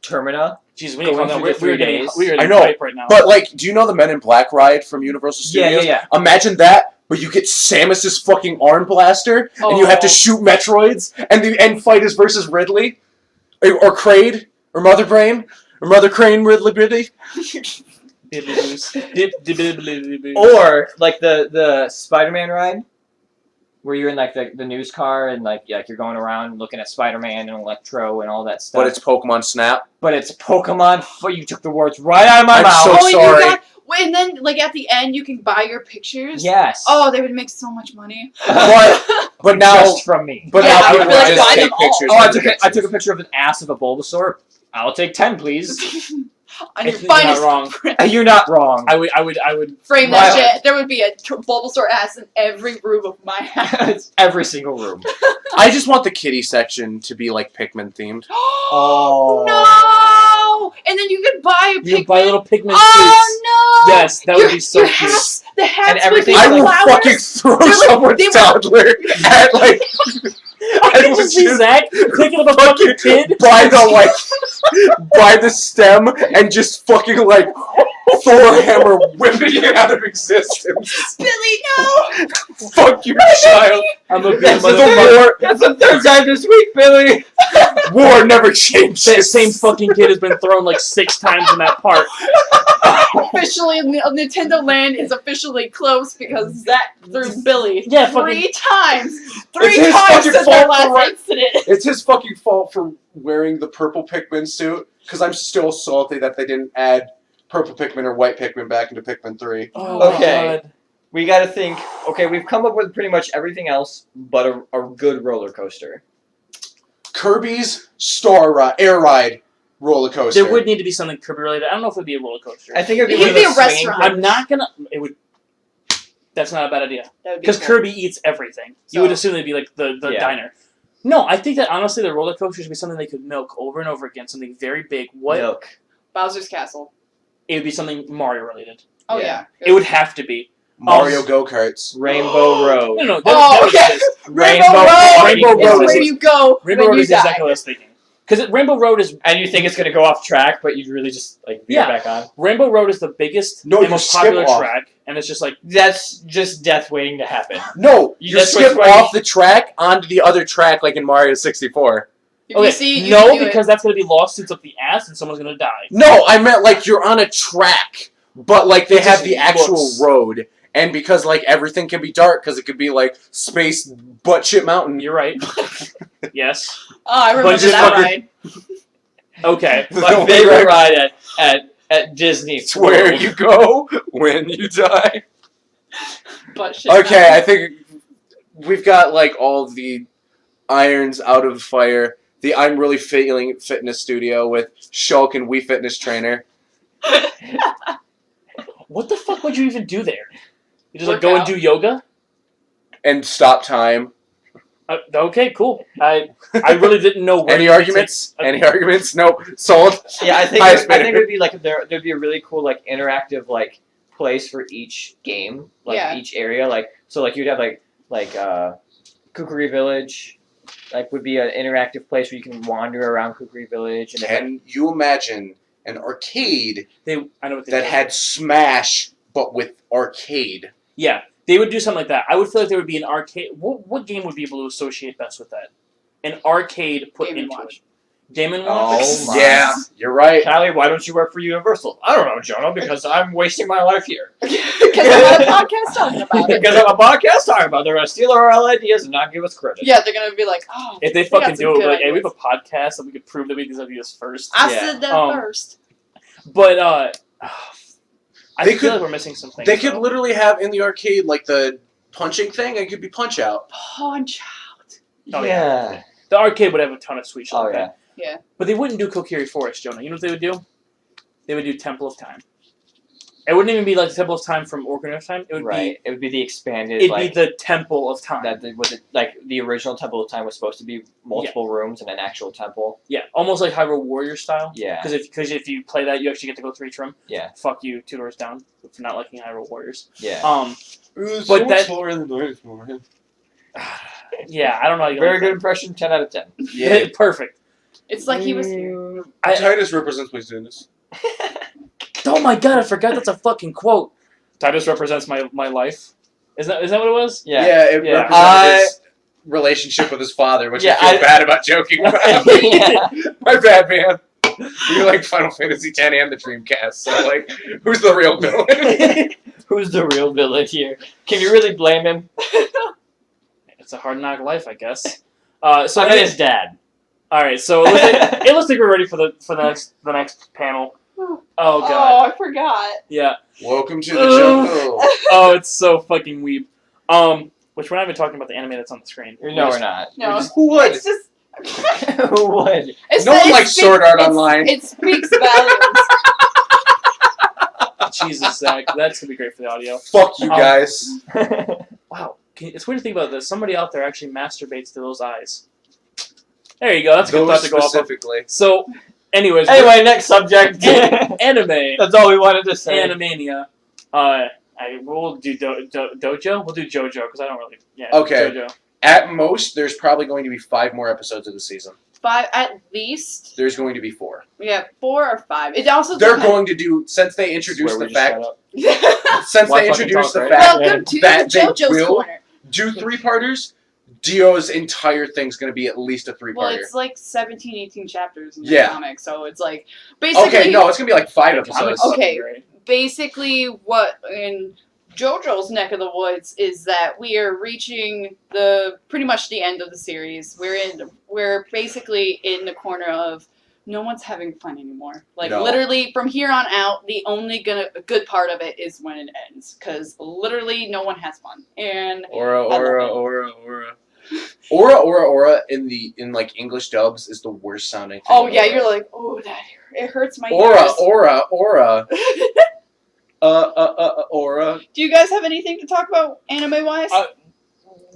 Termina? Jeez, we need to Going calm down. through the 3 days. We're I getting know, hype right now. But like, do you know the Men in Black ride from Universal Yeah, Studios? yeah. Imagine that, but you get Samus's fucking arm blaster, and you have to Oh. shoot Metroids, and the end fight is versus Ridley, or Kraid, or Mother Brain, or Mother Crane, Ridley. Or like the Spider-Man ride, where you're in like the news car and like you're going around looking at Spider-Man and Electro and all that stuff. But it's Pokemon Snap. But it's Pokemon. You took the words right out of my I'm mouth. so Oh, and sorry. you got. Wait, and then like at the end, you can buy your pictures. Yes. Oh, they would make so much money. But now, just from me. but Yeah, now I would people be like, just buy take them all. pictures. Oh, of I the took pictures. a picture of an ass of a Bulbasaur. I'll take 10, please. On your You're not finest wrong. You're not wrong. I would. frame My- that shit. There would be a Bulbasaur ass in every room of my house. It's every single room. I just want the kitty section to be like Pikmin themed. Oh. No! And then you could buy a You Pikmin. buy little Pikmin suits. Oh no! Yes, that would be so your cute. hats, the hats And everything would I be will flowers. fucking throw They're like- someone's they will- toddler at like. I can just see Zach picking up a fucking kid. by the stem and just fucking like Thor hammer whipping it out of existence. Billy, no! Fuck you, child. I'm a big That's The motherfucker. That's the third time this week, Billy. war never changes. That same fucking kid has been thrown like 6 times in that park. Officially, Nintendo Land is officially closed because Zach threw Billy Yeah, fucking. 3 times. It's 3 his times fucking since fault our for last what- incident. It's his fucking fault for wearing the purple Pikmin suit, because I'm still salty that they didn't add purple Pikmin or white Pikmin back into Pikmin 3. Oh, Okay. God. We got to think. Okay, we've come up with pretty much everything else but a good roller coaster. Kirby's Air Ride roller coaster. There would need to be something Kirby related. I don't know if it would be a roller coaster. I think it'd be, It could one of be those a swinging restaurant. I'm not gonna. It would. That's not a bad idea. That would be Because cool. Kirby eats everything. You So- would assume it'd be like the Yeah. diner. No, I think that honestly the roller coaster should be something they could milk over and over again. Something very big. What? milk. Bowser's Castle. It would be something Mario related. Oh, Yeah. yeah. It would have to be. Mario Go-Karts. Rainbow Road. No, that, Oh, that okay. was just, Rainbow Road Rainbow is Road where is, you go Rainbow when Road you is die. exactly what I was thinking. Because Rainbow Road is And you think it's going to go off track, but you'd really just like veer Yeah. back on? Rainbow Road is the biggest No, and you most skip popular off. track, and it's just like That's just death waiting to happen. No, you That's skip what's off the track onto the other track like in Mario 64. If you okay, see, you no, can do because it. that's gonna be lawsuits up the ass, and someone's gonna die. No, I meant like you're on a track, but like they It have just the actual looks- road. And because like everything can be dark, because it could be like space butt shit mountain. You're right. Yes. Oh, I remember Bunch of that fucking- ride. Okay. The My only favorite ride- ride at Disney. It's where you go when you die. But shit. Okay, I think we've got like all of the irons out of the fire. The I'm really feeling fitness studio with Shulk and Wii Fitness Trainer. What the fuck would you even do there? You just like Work go and out. do yoga? And stop time. Okay, cool. I really didn't know where Any you would arguments? take- Any arguments? No. Sold. Yeah, I think Highest I think bidder. it'd be like there'd be a really cool like interactive like place for each game, like Yeah. each area. Like so, like you'd have like Kukuri Village, like would be an interactive place where you can wander around Kukuri Village and Can you imagine an arcade I know what they that did. had Smash but with arcade? Yeah, they would do something like that. I would feel like there would be an arcade. What game would be able to associate best with that? An arcade put Game and into Watch. it. Game and Oh Watch. my. Yeah, you're right. Callie, why don't you work for Universal? I don't know, Jonah, because I'm wasting my life here. Because I'm on a podcast talking about it. Because I'm a podcast talking about it. They're going to steal our ideas and not give us credit. Yeah, they're gonna be like, oh. If they got fucking some do it, good we're like, hey, we ideas. have a podcast and we could prove that we had these ideas first. I Yeah. said that first. But I They feel could- like we're missing something. They could literally have in the arcade like the punching thing. It could be Punch Out. Punch out. Oh, yeah. The arcade would have a ton of sweet shit Oh, like yeah. that. Yeah. But they wouldn't do Kokiri Forest, Jonah. You know what they would do? They would do Temple of Time. It wouldn't even be like the Temple of Time from Ocarina of Time. It would Right. It would be the expanded. be like, the Temple of Time. like the original Temple of Time was supposed to be multiple rooms and an actual temple. Yeah, almost like Hyrule Warrior style. Yeah. Because if you play that, you actually get to go to each room. Yeah. Fuck you, 2 doors down for not liking Hyrule Warriors. Yeah. But that- slower than the noise for him. Yeah, I don't know. How you Very like good that. impression. 10 out of 10. Yeah. Perfect. It's like he was here. Titus represents my students. Oh my god, I forgot that's a fucking quote. Titus represents my life. Is that what it was? Yeah. It Yeah. represented his relationship with his father, which Yeah, I feel I- bad about joking about. Yeah. My bad, man. We like Final Fantasy X and the Dreamcast, so like, who's the real villain? Who's the real villain here? Can you really blame him? It's a hard knock life, I guess. So I mean, his dad. All right, so it looks like we're ready for the next panel. Oh god, I forgot. yeah. Welcome to the jungle. Oh, it's so fucking weep. Which we're not even talking about the anime that's on the screen. No, we're not. No, Who would? it's just. Who would? It's No one it likes speaks- Sword Art it's- Online. It speaks volumes. Jesus, Zach, that's gonna be great for the audio. Fuck you guys. Wow, it's weird to think about this. Somebody out there actually masturbates to those eyes. There you go. That's a good thought Those to go off of. specifically. So, anyways, Anyway, next subject. anime, That's all we wanted to say. Animania. We'll do Dojo. We'll do JoJo because I don't really. Yeah. Okay. JoJo. At most, there's probably going to be 5 more episodes of the season. 5 at least. There's going to be 4. Yeah, 4 or 5. It also They're depends. going to do, since they introduced Swear we the just fact, shut up. since Why they fucking introduced talk, the right? fact Welcome to that they JoJo's will Corner. do 3-parters, Dio's entire thing's going to be at least a 3-parter. Well, it's like 17, 18 chapters in the Yeah. comic, so it's like basically. Okay, no, it's going to be like 5 Comics episodes. are Okay. great. Basically, what in JoJo's neck of the woods is that we are reaching pretty much the end of the series. We're basically in the corner of no one's having fun anymore. Like No. literally from here on out, the only good part of it is when it ends, because literally no one has fun. And Aura in like English dubs is the worst sounding thing. oh in the yeah, world. you're like, oh, that it hurts my Aura, ears. aura. Aura. Do you guys have anything to talk about anime wise?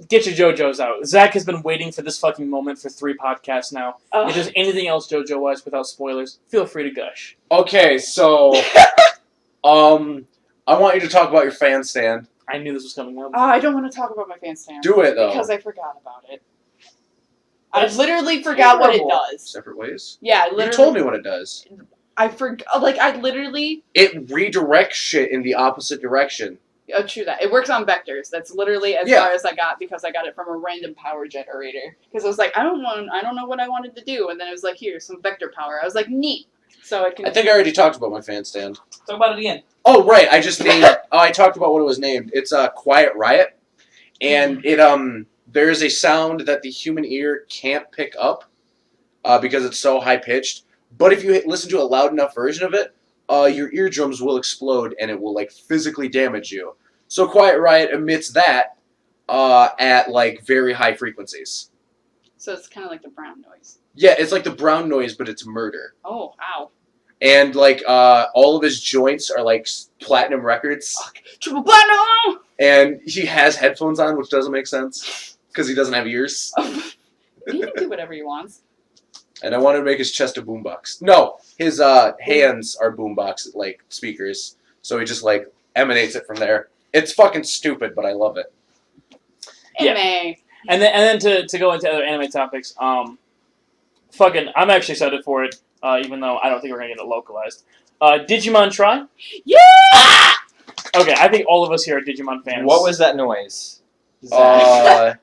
Get your JoJo's out. Zach has been waiting for this fucking moment for 3 podcasts now. If there's anything else JoJo wise without spoilers, feel free to gush. Okay, so I want you to talk about your fan stand. I knew this was coming up. I don't want to talk about my fan stand. Do it though. Because I forgot about it. I That's literally forgot what it terrible. does. Separate ways. Yeah, literally. You told me what it does. I forgot. Like, I literally. It redirects shit in the opposite direction. Oh, true that. It works on vectors. That's literally as Yeah. far as I got because I got it from a random power generator. Because I was like, I don't know what I wanted to do. And then it was like, here, some vector power. I was like, neat. So I can. I think I already talked about my fan stand. Talk about it again. Oh right, I just named. I talked about what it was named. It's a Quiet Riot, and it there is a sound that the human ear can't pick up, because it's so high pitched. But if you listen to a loud enough version of it, your eardrums will explode and it will like physically damage you. So Quiet Riot emits that at like very high frequencies. So it's kind of like the brown noise. Yeah, it's like the brown noise, but it's murder. Oh, ow. And like all of his joints are like platinum records. Triple platinum! And he has headphones on, which doesn't make sense because he doesn't have ears. He can do whatever he wants. And I wanted to make his chest a boombox. No, his hands are boombox like speakers, so he just like emanates it from there. It's fucking stupid, but I love it. Yeah. Anime. And then to go into other anime topics, I'm actually excited for it, even though I don't think we're gonna get it localized. Digimon Try? Yeah! Okay, I think all of us here are Digimon fans. What was that noise? Zach?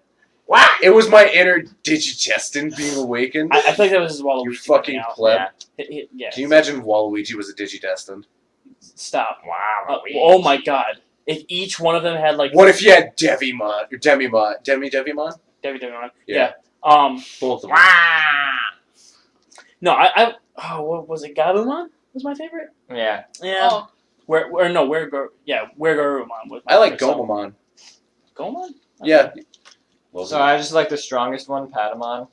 It was my inner Digidestin being awakened. I think that was his Waluigi. You fucking coming out. pleb. Yeah. Can you imagine if Waluigi was a Digidestined? Stop. Wow. Oh my god. If each one of them had like What if you had Devimon or Demimon? Devimon? Devimon. Yeah. Yeah. Both of them. No, what was it? Gabumon was my favorite. Yeah. Yeah. Oh, Where Garurumon was. My I like favorite, so- Gomamon. Gomamon? Yeah. So I just like the strongest one, Patamon.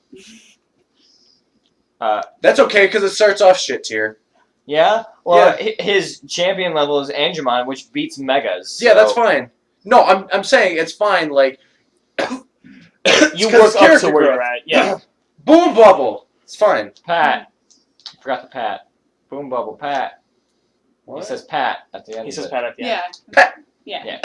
That's okay because it starts off shit tier. Yeah? Well, his champion level is Angemon, which beats Megas. Yeah, that's so- fine. No, I'm saying it's fine. Like You 'cause work it's up character to where growth. you're at. Yeah. Boom bubble. It's fine. Pat. Forgot the Pat. Boom Bubble, Pat. What? He says Pat at the end. He says of it. Pat at the end. Yeah.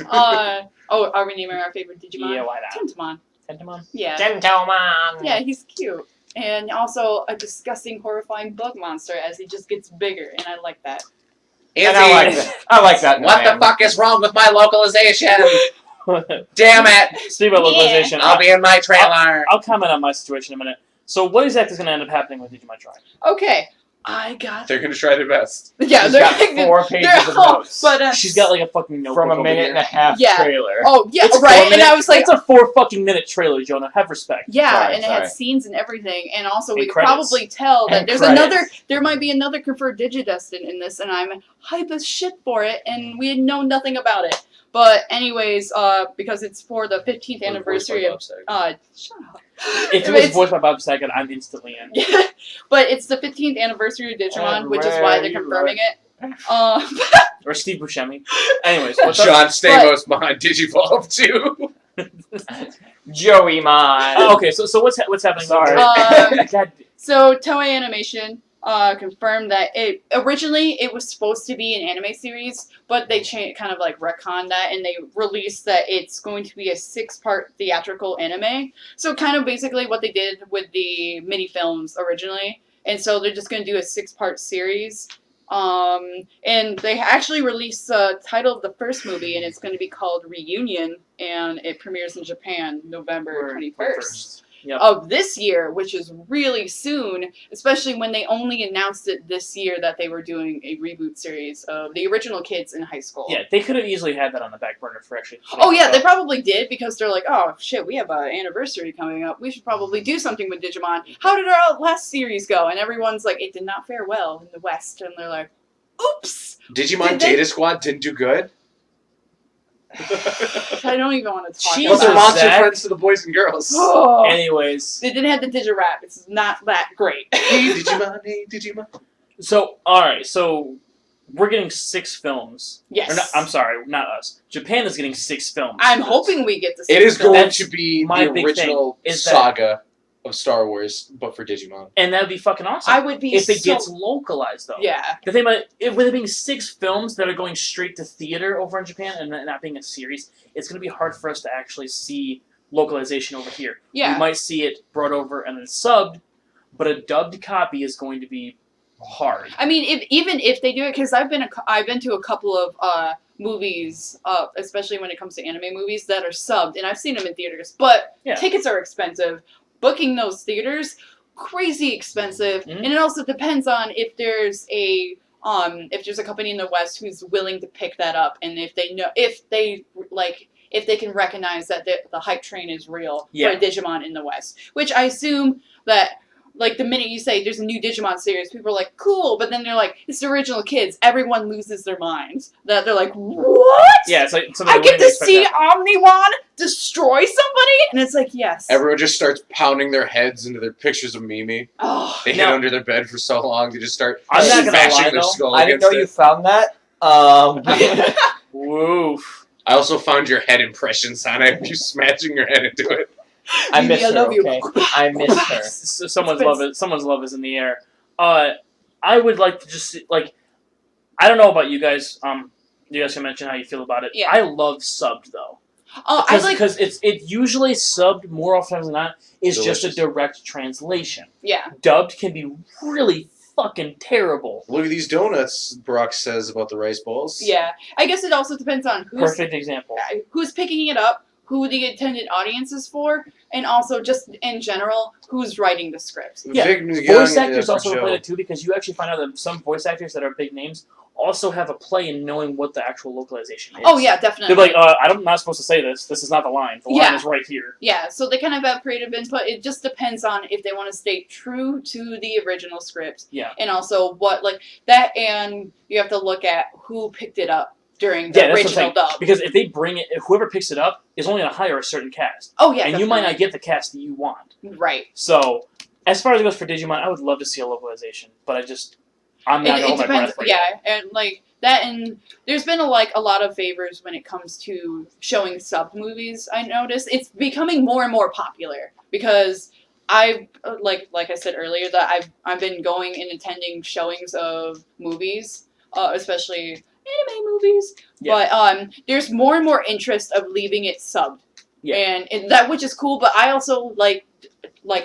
Yeah. Are we naming our favorite Digimon? Yeah, why not? Tentamon. Tentamon? Yeah. Gentleman. Yeah, he's cute. And also a disgusting, horrifying bug monster as he just gets bigger, and I like that. And I like that. I like that. What the fuck is wrong with my localization? Damn it! Speaking about localization, I'll be in my trailer. I'll comment on my situation in a minute. So what exactly is going to end up happening with Digimon Tri? Okay, I got. They're gonna try their best. Yeah, She's they're got 4 pages of notes. But She's got like a fucking notebook from a over minute here. and a half Yeah. trailer. Oh yeah, It's a right. 4 And minute- I was like, it's a 4 fucking minute trailer, Jonah. Have respect. yeah, Sorry, and it sorry. had scenes and everything, and also we And could credits. probably tell that And there's credits. there might be another confirmed Digidestin in this, and I'm hype as shit for it, and we know nothing about it. But anyways, because it's for the 15th anniversary of shut up. If it was voiced by Bob Saget, I'm instantly in. Yeah, but it's the 15th anniversary of Digimon, which is why they're confirming it. Or Steve Buscemi. Anyways, what's up? John Stamos behind Digivolve 2. Joey Mon. Oh, okay, so what's happening? Sorry. God, So Toei Animation confirmed that it originally it was supposed to be an anime series, but they kind of like retconned that, and they released that it's going to be a 6-part theatrical anime. So kind of basically what they did with the mini films originally, and so they're just going to do a 6-part series. And they actually released the title of the first movie, and it's going to be called Reunion, and it premieres in Japan November 21st. Yep. Of this year, which is really soon, especially when they only announced it this year that they were doing a reboot series of the original kids in high school. Yeah, they could have easily had that on the back burner for actually. Oh yeah, they probably did because they're like, oh shit, we have an anniversary coming up. We should probably do something with Digimon. How did our last series go? And everyone's like, it did not fare well in the West, and they're like, oops. Digimon Did they- Data Squad didn't do good. I don't even want to talk Jesus, But they're about monster Zach. friends to the boys and girls. Oh, Anyways, they didn't have the Digirap. It's not that great. Hey Digimon, hey Digimon. so alright, so we're getting 6 films. Yes. Or not, I'm sorry, not us. Japan is getting 6 films. I'm for this. hoping we get to see It is going That's to be my the big original thing, is that- saga of Star Wars, but for Digimon. And that'd be fucking awesome. I would be if it so... gets localized though. Yeah. The thing about it, with it being 6 films that are going straight to theater over in Japan and not being a series, it's going to be hard for us to actually see localization over here. Yeah. We might see it brought over and then subbed, but a dubbed copy is going to be hard. I mean, even if they do it, because I've been to a couple of movies, especially when it comes to anime movies that are subbed, and I've seen them in theaters. But Yeah. tickets are expensive. Booking those theaters, crazy expensive, Mhm. and it also depends on if there's a company in the West who's willing to pick that up, and if they can recognize that the hype train is real Yeah. for Digimon in the West, which I assume that. Like, the minute you say there's a new Digimon series, people are like, cool, but then they're like, it's the original kids. Everyone loses their minds. That they're like, what? Yeah, it's like something I I get wouldn't to expect see that. Omniwan destroy somebody? And it's like, yes. Everyone just starts pounding their heads into their pictures of Mimi. Oh. They hid Now- under their bed for so long, they just start I'm not gonna smashing lie, their though. skull I didn't against know you it. found that. Woof. I also found your head impressions on it. You smashing your head into it. I Mimi, miss I her. love you. Okay, I miss her. Someone's love is in the air. I would like to just see, like, I don't know about you guys. You guys can mention how you feel about it. Yeah. I love subbed though. I like, Because it usually subbed more often than not is just a Delicious. direct translation. yeah. Dubbed can be really fucking terrible. Look at these donuts, Brock says about the rice balls. Yeah. I guess it also depends on Perfect example. who's picking it up, who the intended audience is for, and also just in general, who's writing the scripts. Yeah, Vic Voice Young, actors for also Joe. play it too, because you actually find out that some voice actors that are big names also have a play in knowing what the actual localization is. Oh, yeah, definitely. They're like, I'm not supposed to say this. This is not the line. The line Yeah. is right here. Yeah, so they kind of have creative input. It just depends on if they want to stay true to the original script. Yeah. And also what, like, that, and you have to look at who picked it up during the Yeah, that's what I'm original saying. dub. Because if they bring it, whoever picks it up is only going to hire a certain cast. Oh, yeah, and you might not definitely. get the cast that you want. Right. So, as far as it goes for Digimon, I would love to see a localization, but I'm not It gonna hold my depends. breath for Yeah, and like that, and there's been a lot of favors when it comes to showing sub movies. I noticed it's becoming more and more popular because I like I said earlier that I've been going and attending showings of movies, especially anime movies. Yeah. But there's more and more interest of leaving it subbed. Yeah. And that which is cool, but I also like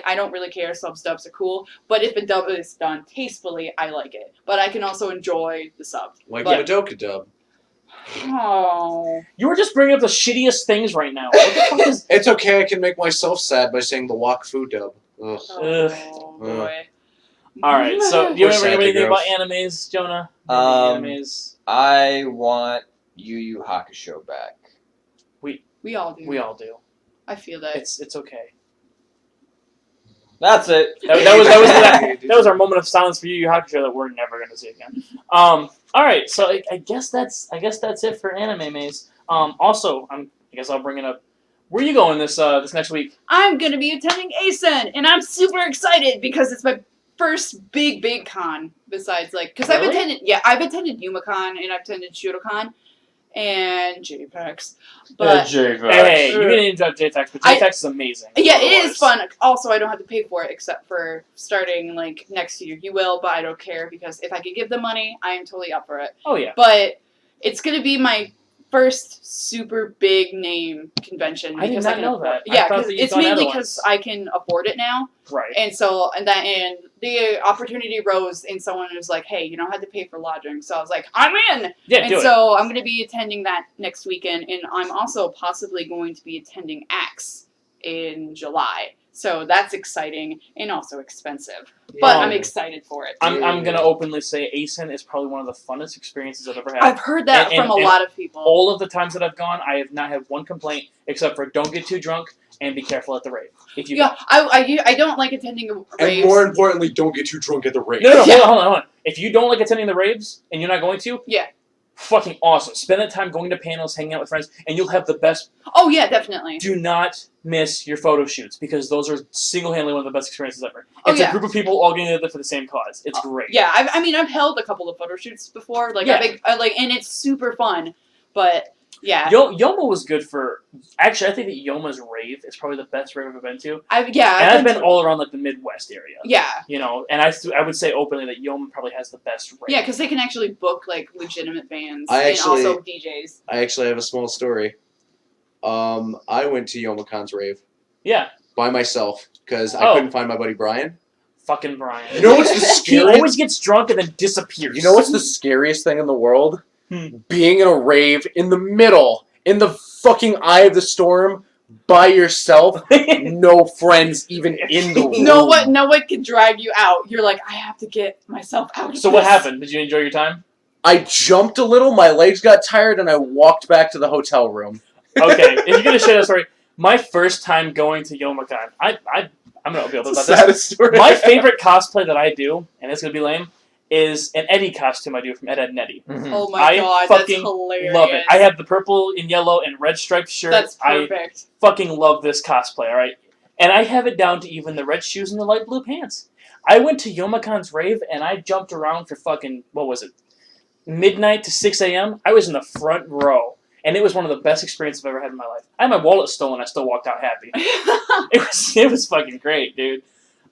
I don't really care. Dubs are cool, but if a dub is done tastefully, I like it. But I can also enjoy the sub. Like But- the Madoka dub. Oh, You were just bringing up the shittiest things right now. What the fuck is? It's okay, I can make myself sad by saying the Wakfu dub. Ugh. oh boy. All right, so do you We're ever sad have to anything about growth. animes, Jonah? Um, Any animes. I want Yu Yu Hakusho back. We all do. We all do. I feel that. It's okay. That's it. That was our moment of silence for Yu Yu Hakusho that we're never gonna see again. All right, so I guess that's it for anime maze. Also, I guess I'll bring it up. Where are you going this next week? I'm gonna be attending ASEN, and I'm super excited because it's my first big con. Besides, because Really? I've attended YumaCon and I've attended Shudokan and JPEX, but Hey, you can interrupt JTEX, but JTEX is amazing. yeah, it is Otherwise- fun. Also, I don't have to pay for it except for starting next year. You will, but I don't care because if I can give the money, I am totally up for it. Oh yeah. But it's gonna be my first super big name convention I did because not can know afford. that. I Yeah, thought because that you'd it's gone mainly other because ones. I can afford it now, Right. and the opportunity rose, and someone was like, "Hey, you don't have to pay for lodging." So I was like, "I'm in." Yeah, And do it. so I'm going to be attending that next weekend, and I'm also possibly going to be attending AXE in July. So that's exciting and also expensive, but I'm excited for it. I'm gonna openly say ASEN is probably one of the funnest experiences I've ever had. I've heard that And- from a and lot of people. All of the times that I've gone, I have not had one complaint except for don't get too drunk and be careful at the rave. If you Yeah, I don't like attending And raves. more importantly, don't get too drunk at the rave. no, Yeah. hold on. If you don't like attending the raves and you're not going to, Yeah. fucking awesome. Spend that time going to panels, hanging out with friends, and you'll have the best. Oh yeah, definitely. Do not miss your photo shoots because those are single-handedly one of the best experiences ever. Oh, It's yeah. a group of people all getting together for the same cause. It's great. Yeah, I've held a couple of photo shoots before, Yeah. and it's super fun. But yeah, Yoma was good for. Actually, I think that Yoma's rave is probably the best rave I've ever been to. I've And I've been to- all around the Midwest area. Yeah, You know, and I would say openly that Yoma probably has the best rave. yeah, because they can actually book legitimate bands I and also DJs. I actually have a small story. I went to YomaCon's rave Yeah. by myself because Oh. I couldn't find my buddy Brian. Fucking Brian. You know what's the He scariest? always gets drunk and then disappears. You know what's the scariest thing in the world? Hmm. Being in a rave in the middle, in the fucking eye of the storm, by yourself, no friends even in the room. No one can drag you out. You're like, I have to get myself out. Of So what this." happened? Did you enjoy your time? I jumped a little, my legs got tired, and I walked back to the hotel room. Okay, if you're gonna share that story, my first time going to YomaCon, I'm gonna be able to It's about the this. saddest story. My favorite cosplay that I do, and it's gonna be lame, is an Eddie costume I do from Ed, Edd and Eddy. Oh my I god, that's fucking hilarious. Love it. I have the purple and yellow and red striped shirt. That's I perfect. fucking love this cosplay, alright? And I have it down to even the red shoes and the light blue pants. I went to YomaCon's rave and I jumped around for fucking, what was it, midnight to 6 a.m.? I was in the front row. And it was one of the best experiences I've ever had in my life. I had my wallet stolen, I still walked out happy. It was fucking great, dude.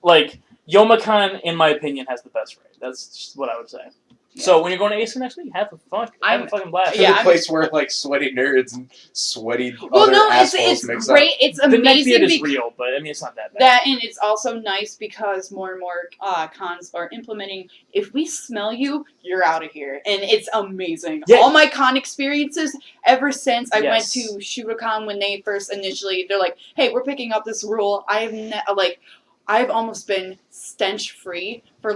Like, YomaCon, in my opinion, has the best rave. That's just what I would say. So when you're going to ASEN next week, have a fucking blast. Yeah, the I'm- place where sweaty nerds and sweaty well, other no, assholes it's mix great. It's The neck amazing beard is because real, but I mean it's not that bad. that, and it's also nice because more and more cons are implementing. If we smell you, you're out of here, and it's amazing. Yeah. All my con experiences ever since I went Yes. to Shudokan when they first initially, they're like, "Hey, we're picking up this rule." I've almost been stench free for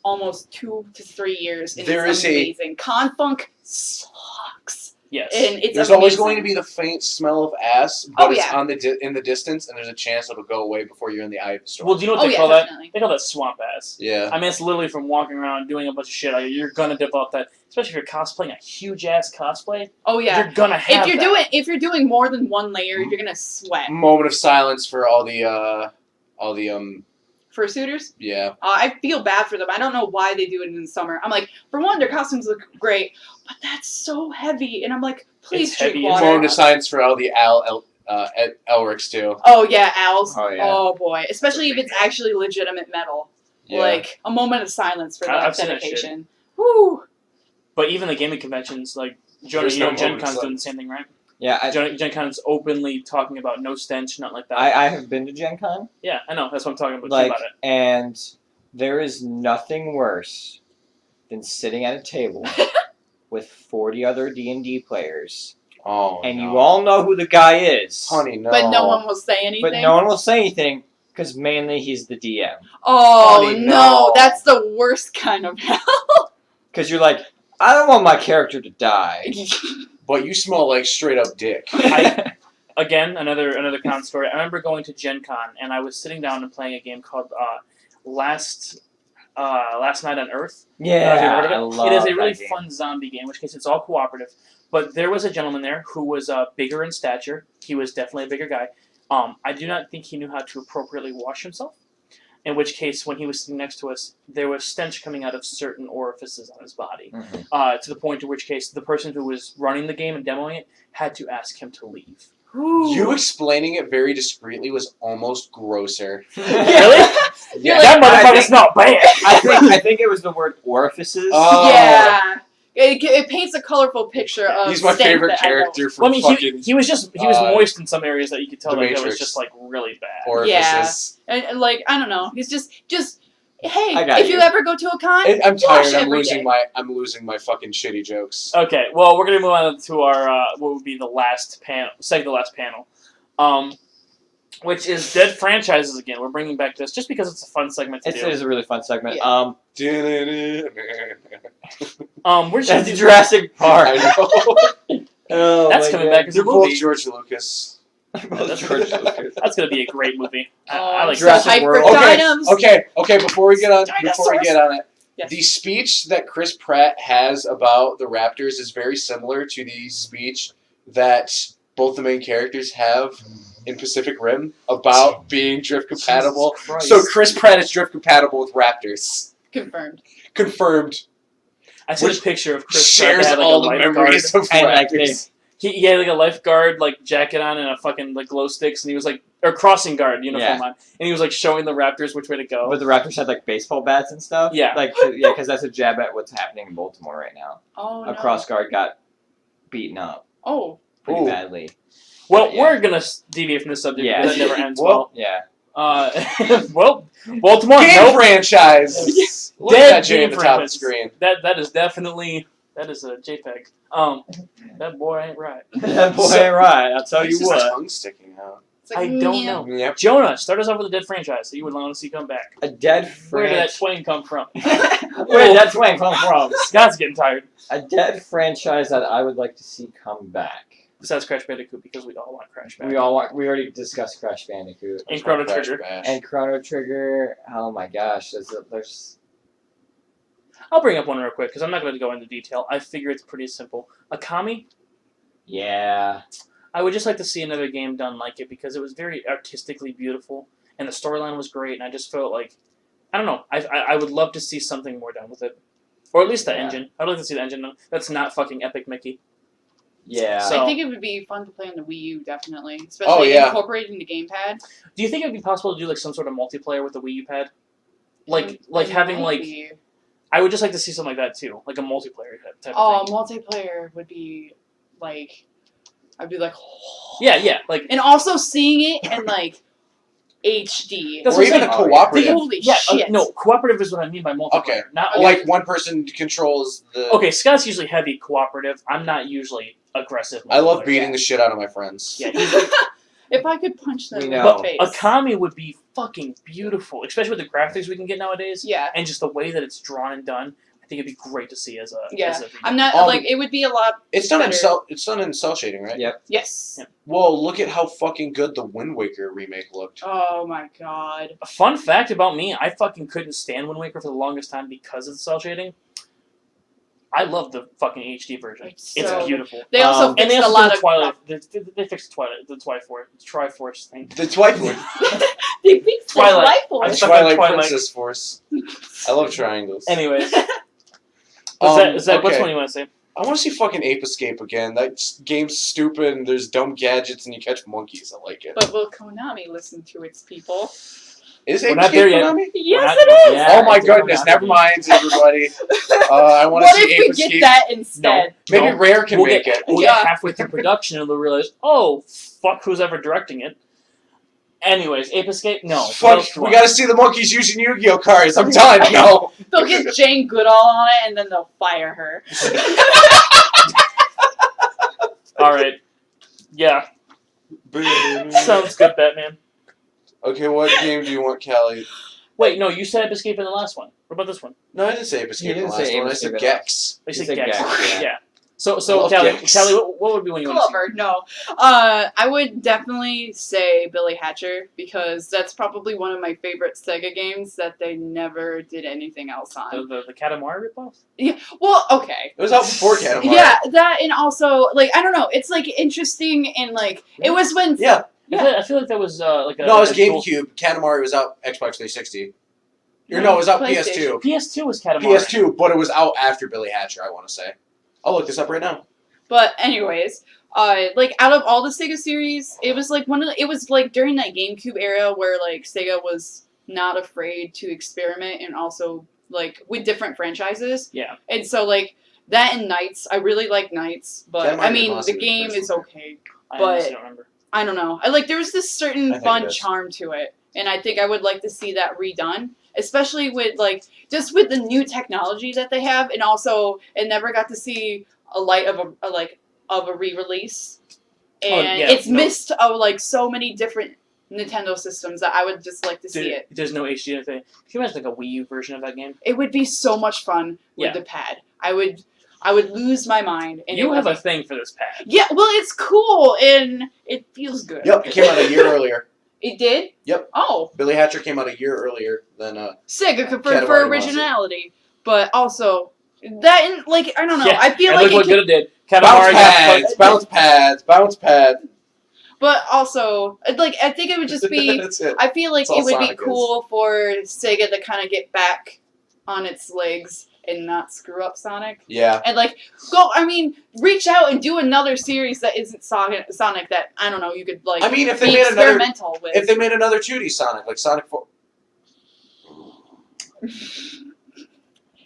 almost 2 to 3 years, and There it's is a- amazing. Con funk sucks, Yes. and it's There's amazing. always going to be the faint smell of ass, but Oh, it's yeah. on in the distance, and there's a chance it'll go away before you're in the eye of the storm. Well, do you know what Oh they yeah, call that? definitely. They call that swamp ass. Yeah. I mean, it's literally from walking around doing a bunch of shit. You're gonna develop that, especially if you're cosplaying a huge ass cosplay. Oh yeah. You're gonna have If you're doing more than one layer, you're gonna sweat. Moment of silence for all the fursuiters. Yeah. I feel bad for them. I don't know why they do it in the summer. I'm like, for one, their costumes look great, but that's so heavy. And I'm like, please It's drink heavy as water. Form to science for all the Elrics too. Oh yeah, owls. Oh, yeah. Oh boy, especially if big it's deal. actually legitimate metal. Yeah. Like a moment of silence for I've that seen that shit. dedication. Woo! But even the gaming conventions, like Jonah, There's you know, no Gen moments Con's doing like- the same thing, right? Yeah, Gen Con's openly talking about no stench, nothing like that. I have been to Gen Con. Yeah, I know. That's what I'm talking about. Like, about it. and there is nothing worse than sitting at a table with 40 other D&D players, Oh, and no. you all know who the guy is, Honey, no. But no one will say anything. but no one will say anything because mainly he's the DM. Oh Honey, no, no. that's the worst kind of hell. Because you're like, I don't want my character to die. But you smell like straight up dick. Again, another con story. I remember going to Gen Con, and I was sitting down and playing a game called Last Night on Earth. I don't know if you've Yeah, heard of I love It is a that really game. fun zombie game, in which case it's all cooperative. But there was a gentleman there who was bigger in stature. He was definitely a bigger guy. I do not think he knew how to appropriately wash himself. In which case, when he was sitting next to us, there was stench coming out of certain orifices on his body. Mhm. To the point in which case, the person who was running the game and demoing it had to ask him to leave. You explaining it very discreetly was almost grosser. Really? Yeah. That I motherfucker's think- not bad. I think it was the word orifices. Oh. Yeah. It paints a colorful picture of He's my stank favorite that I don't- character from Well, I mean, fucking he was moist in some areas that you could tell The like that was Matrix. just like really bad. orifices. And like, I don't know. He's just hey, I got if you you. ever go to a con, And I'm wash tired. I'm every losing day. my fucking shitty jokes. Okay, well, we're gonna move on to our what would be the last panel, second to last panel, which is dead franchises again. We're bringing back this just because it's a fun segment to It do. is a really fun segment. Yeah. We're just gonna That's do Jurassic Park. I know. Oh, That's my coming God. back as a They're both movie. George Lucas. That's George Lucas. That's gonna be a great movie. I I'm like so Jurassic hyped for World. Okay, Dinos. Okay. Before we get on Dinosaurs. it, Yes. the speech that Chris Pratt has about the Raptors is very similar to the speech that both the main characters have in Pacific Rim about being drift compatible. Jesus Christ. So Chris Pratt is drift compatible with Raptors. Confirmed. Confirmed. I see Which a picture of Chris Pratt Shares that had, like, all a the lifeguard. memories of And, like, Raptors. He had like a lifeguard like jacket on and a fucking like glow sticks, and he was like or crossing guard uniform on, and he was like showing the Raptors which way to go. But the Raptors had like baseball bats and stuff. Yeah. Because that's a jab at what's happening in Baltimore right now. Oh no. A cross guard got beaten up Oh. pretty Ooh. badly. Well, Yeah. we're gonna deviate from the subject Yeah. because that never ends Well, well. Yeah. Well, Baltimore, Game nope. franchise. Look at Dead that J game at the top of the franchise. screen. That is definitely that is a JPEG. That boy ain't right. That boy ain't right. I'll tell Why you is his what. tongue sticking out? It's like, I don't yeah. know. Yep. Jonah, start us off with a dead franchise that you would want to see come back. A dead Where did that franchise. twang come from? Where did that twang come from? Scott's getting tired. A dead franchise that I would like to see come back. Besides Crash Bandicoot, because we all want Crash back. We already discussed Crash Bandicoot And Chrono Crash Trigger. Bash. and Chrono Trigger. Oh my gosh, there's I'll bring up one real quick because I'm not going to go into detail. I figure it's pretty simple. Akami, yeah. I would just like to see another game done like it because it was very artistically beautiful and the storyline was great, and I just felt like I don't know. I would love to see something more done with it, or at least the Yeah. engine. I'd like to see the engine that's not fucking Epic Mickey. Yeah. So- I think it would be fun to play on the Wii U, definitely. Especially yeah. incorporating the gamepad. Do you think it would be possible to do like some sort of multiplayer with the Wii U pad? Like having like Maybe. I would just like to see something like that too, like a multiplayer type Oh, of thing. multiplayer would be like, I'd be like, Yeah, like and also seeing it in like HD. That's Or what I'm even a saying. cooperative. Holy yeah, shit! no, cooperative is what I mean by multiplayer. Okay. Not Like one person controls the. okay, Scott's usually heavy cooperative. I'm not usually aggressive. I love multiplayer. beating the shit out of my friends. Yeah, he's- If I could punch them We in know. the face. Akami would be fucking beautiful, especially with the graphics we can get nowadays, Yeah. and just the way that it's drawn and done. I think it'd be great to see as a. Yeah. As a I'm not Um, like it would be a lot. It's done in better. cell. It's done in cell shading, right? Yep. Yes. Yeah. Well, look at how fucking good the Wind Waker remake looked. Oh my god. A fun fact about me: I fucking couldn't stand Wind Waker for the longest time because of the cell shading. I love the fucking HD version. It's It's so- beautiful. They also And fixed they a also lot did of. Twilight. They fixed the Triforce thing. The Twilight. They fixed the Twilight. life force. I'm stuck on Twilight Twilight. Princess Force. I love triangles. Anyways, Zach, what okay. one do you want to say? I want to see fucking Ape Escape again. That game's stupid and there's dumb gadgets and you catch monkeys. I like it. But will Konami listen to its people? Is We're Ape not Escape there yet. Konami? Yes, not- it is. Yeah, Oh my it's a goodness, Konami never game. mind, everybody. I want to What see if Ape we Escape. get that instead? Maybe No. Rare can We'll make get, it. we'll Yeah. get halfway through production and they'll realize, oh, fuck, who's ever directing it? Anyways, Ape Escape? No. What Fuck, else do you we want? gotta see the monkeys using Yu-Gi-Oh cards. I'm done. No. They'll get Jane Goodall on it and then they'll fire her. Alright. Yeah. Sounds good, Batman. Okay, what game do you want, Callie? Wait, no, you said Ape Escape in the last one. What about this one? No, I didn't say Ape Escape in the didn't last say Ape one. I Escape said in the Gex. You You said said Gex. Gex, Yeah. yeah. So Love Callie, Gex. what would be one you want to see? Clover, no. I would definitely say Billy Hatcher because that's probably one of my favorite Sega games that they never did anything else on. The Katamari ripoff? Well, okay. It was out before Katamari. Yeah, that and also like I don't know, it's like interesting and like it was when Yeah. I feel like that was like a... No, it was like a cool- GameCube. Katamari was out Xbox 360. Or no, it was out PS2. PS2 was Katamari. PS2, but it was out after Billy Hatcher, I want to say. I'll look this up right now. But anyways, like out of all the Sega series, it was like it was like during that GameCube era where like Sega was not afraid to experiment and also like with different franchises. Yeah. And so like that and Knights, I really like Knights, but That might I have mean honestly the been the game first is one. okay. I But- honestly don't remember. I don't know. I like there was this I certain think fun it is. charm to it, and I think I would like to see that redone, especially with like just with the new technology that they have, and also it never got to see a light of a re-release, and yeah, it's no. missed of like so many different Nintendo systems that I would just like to see it. There's no HD in it. Can you imagine like a Wii U version of that game? It would be so much fun with Yeah. the pad. I would lose my mind. And You it have would a thing for this pad. yeah. Well, it's cool and it feels good. Yep, it came out a year earlier. It did. Yep. Oh. Billy Hatcher came out a year earlier than Sega for Katamari originality, but also that and like I don't know. Yeah, I feel and like look what it can, good it did. bounce Katamari got pads, fucked. bounce pads, bounce pad. but also like I think it would just be. That's it. I feel like That's all it would Sonic be is. cool for Sega to kind of get back on its legs and not screw up Sonic. Yeah. And like go, I mean, reach out and do another series that isn't Sonic. That I don't know. You could like. I mean, if they be made another, experimental with. if they made another 2D Sonic, like Sonic 4.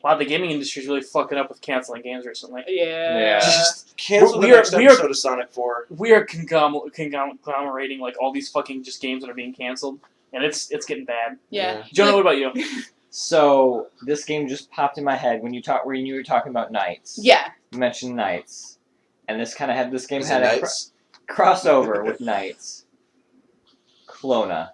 Wow, the gaming industry is really fucking up with canceling games recently. yeah. Just Cancel the We are- next we are- episode of Sonic 4. we are conglomerating like all these fucking just games that are being canceled, and it's getting bad. Yeah. Jonah, what about you? So this game just popped in my head when you were talking about Knights. Yeah. You mentioned Knights, and this game Is had it a nice? crossover with Knights. Clona.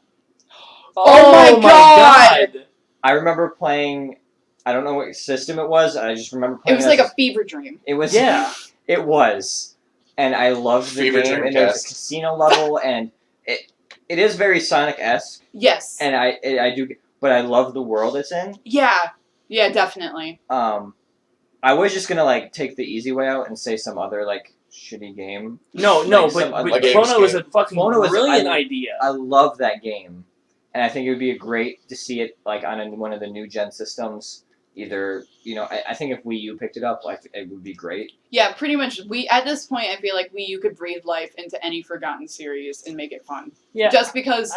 Oh my God! I remember playing. I don't know what system it was. I just remember It playing. was as like a- a fever dream. It was. Yeah. It was, and I loved the Fever game. Dream And there was cast. a casino level, and it is very Sonic-esque, Yes. and I do, but I love the world it's in. Yeah. Yeah, definitely. I was just gonna like take the easy way out and say some other like shitty game. No, Like but some- like Chrono is a fucking Chrono is- brilliant I- idea. I love that game, and I think it would be great to see it like on one of the new gen systems. Either I think if Wii U picked it up, like it would be great. Yeah, pretty much. At this point, I feel like you could breathe life into any forgotten series and make it fun. Yeah. Just because.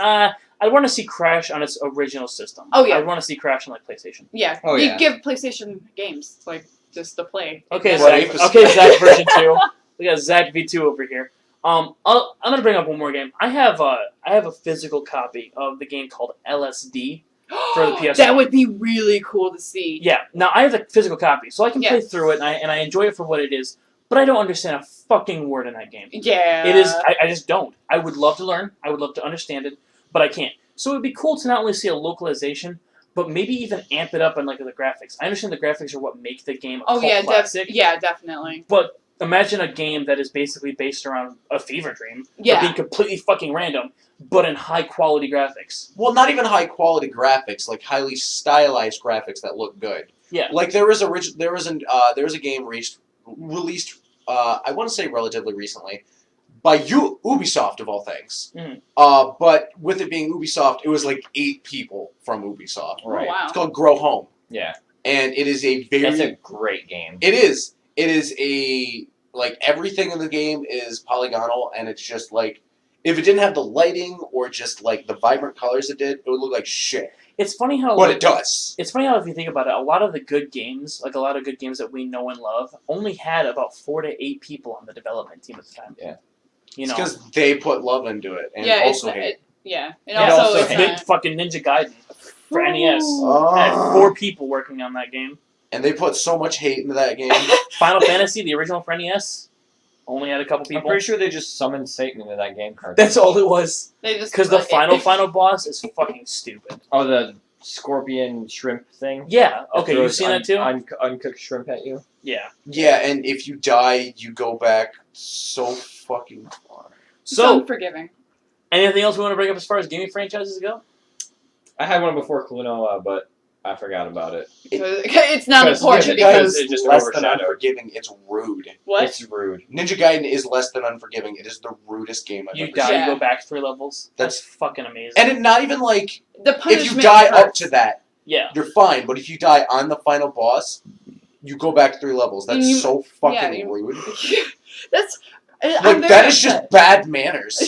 I want to see Crash on its original system. Oh, yeah. I want to see Crash on like PlayStation. Yeah. Oh, you yeah. give PlayStation games like just to play. Okay, Yeah. What, Zach. Ape Escape? Okay, Zach version 2. We got Zach V2 over here. I'm gonna bring up one more game. I have a physical copy of the game called LSD for the PS1. That would be really cool to see. Yeah. Now I have the physical copy, so I can Yeah. play through it, and I enjoy it for what it is. But I don't understand a fucking word in that game. Yeah. It is. I just don't. I would love to learn. I would love to understand it, but I can't. So it would be cool to not only see a localization, but maybe even amp it up on like the graphics. I understand the graphics are what make the game a Oh cult yeah, classic. definitely. But imagine a game that is basically based around a fever dream, Yeah. but being completely fucking random, but in high quality graphics. Well, not even high quality graphics, like highly stylized graphics that look good. Yeah. Like there was a game released I want to say relatively recently, by Ubisoft of all things. Mhm. But with it being Ubisoft, it was like 8 people from Ubisoft. Oh, Right. wow. It's called Grow Home, Yeah. and it is a very. It's a great game. It is. It is a like everything in the game is polygonal, and it's just like if it didn't have the lighting or just like the vibrant colors it did, it would look like shit. It's funny how But it does. It's funny how if you think about it, a lot of the good games, like a lot of good games that we know and love, only had about 4 to 8 people on the development team at the time. Yeah. You It's know. because they put love into it and Yeah, also it's hate. yeah, and And also, also it's hate. Big fucking Ninja Gaiden for NES. Oh. Had 4 people working on that game. And they put so much hate into that game. Final Fantasy, the original for NES, only had a couple I'm people. pretty sure they just summoned Satan into that game card. That's all it was. they just Because the like, final boss is fucking stupid. Oh, the scorpion shrimp thing? Yeah. Okay, Throws you've seen that too. Uncooked shrimp at you? Yeah. Yeah, and if you die, you go back so fucking far. It's So, unforgiving. anything else we want to bring up as far as gaming franchises go? I had one before Klonoa, but I forgot about it. It's not Because important Ninja Gaiden because it just less than overshadowed. unforgiving. It's rude. what? It's rude. Ninja Gaiden is less than unforgiving. It is the rudest game I've You ever die, seen. Yeah. you go back 3 levels. That's fucking amazing. And it not even like The if punishment you die up hurts. to that, yeah. you're fine. But if you die on the final boss, you go back 3 levels. That's You- so fucking yeah, you- rude. That's I'm Like very that is upset. just bad manners.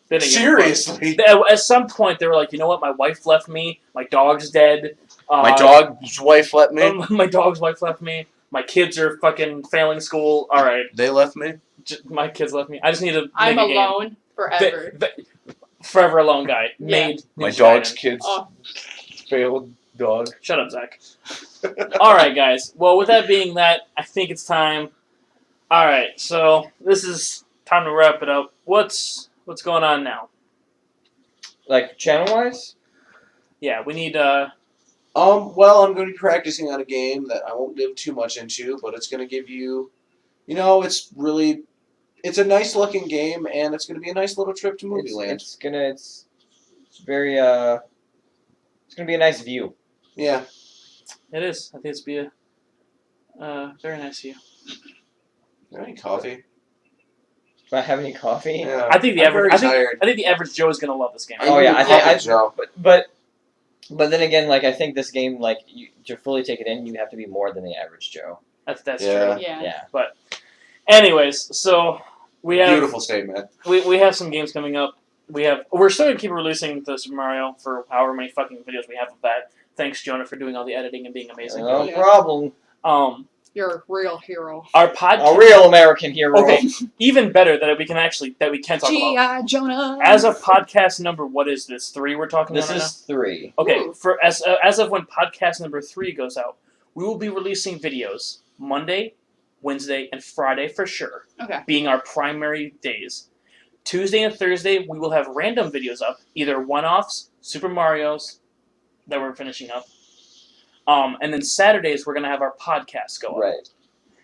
They didn't give a fuck. Seriously. At some point, they were like, you know what? My wife left me. My dog's dead. My dog's wife let me. My dog's wife left me. My kids are fucking failing school. All right, They left me. my kids left me. I just need to. I'm make a game. alone forever. Forever alone guy. Yeah. Made My Ninja dog's Gaiden. kids Oh. failed dog. Shut up, Zach. All right, guys. Well, with that being that, I think it's time. All right, so this is time to wrap it up. What's going on now? Like, channel-wise? Yeah, we need. Well, I'm going to be practicing on a game that I won't give too much into, but it's going to give you, it's a nice looking game, and it's going to be a nice little trip to Movie Land. It's very, it's gonna be a nice view. Yeah. It is. I think it's be a very nice view. Any coffee? Do I have any coffee? Yeah. I think the I'm average. very tired. I think the average Joe is gonna love this game. Oh, yeah, I think Joe. But then again, like, I think this game, like, to fully take it in, you have to be more than the average Joe. That's Yeah. true. Yeah. Yeah. But, anyways, so we have Beautiful statement. we have some games coming up. We're still gonna keep releasing the Super Mario for however many fucking videos we have of that. Thanks, Jonah, for doing all the editing and being amazing. No Yeah. problem. You're a real hero. Our podcast. A real American hero. Okay, even better that we can talk about. G.I. Jonah. As of podcast number, what is this? 3 we're talking This about right is 3. now? Okay, Ooh. for as of when podcast number 3 goes out, we will be releasing videos Monday, Wednesday, and Friday for sure. Okay. Being our primary days. Tuesday and Thursday, we will have random videos up, either one-offs, Super Mario's that we're finishing up. And then Saturdays, we're going to have our podcast go up. Right.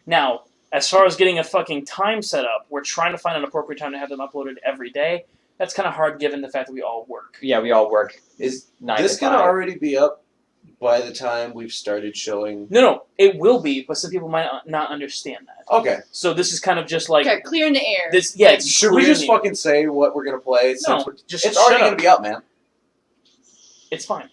Now, as far as getting a fucking time set up, we're trying to find an appropriate time to have them uploaded every day. That's kind of hard given the fact that we all work. Yeah, we all work. Is 9 this to going to 5. already be up by the time we've started showing? No, it will be, but some people might not understand that. Okay. So this is kind of just like Okay, clear in the air. this. Yeah, Like, it's Should we clear just in the- fucking say what we're going to play? No, Since just it's already shut going up. to be up, man. It's fine.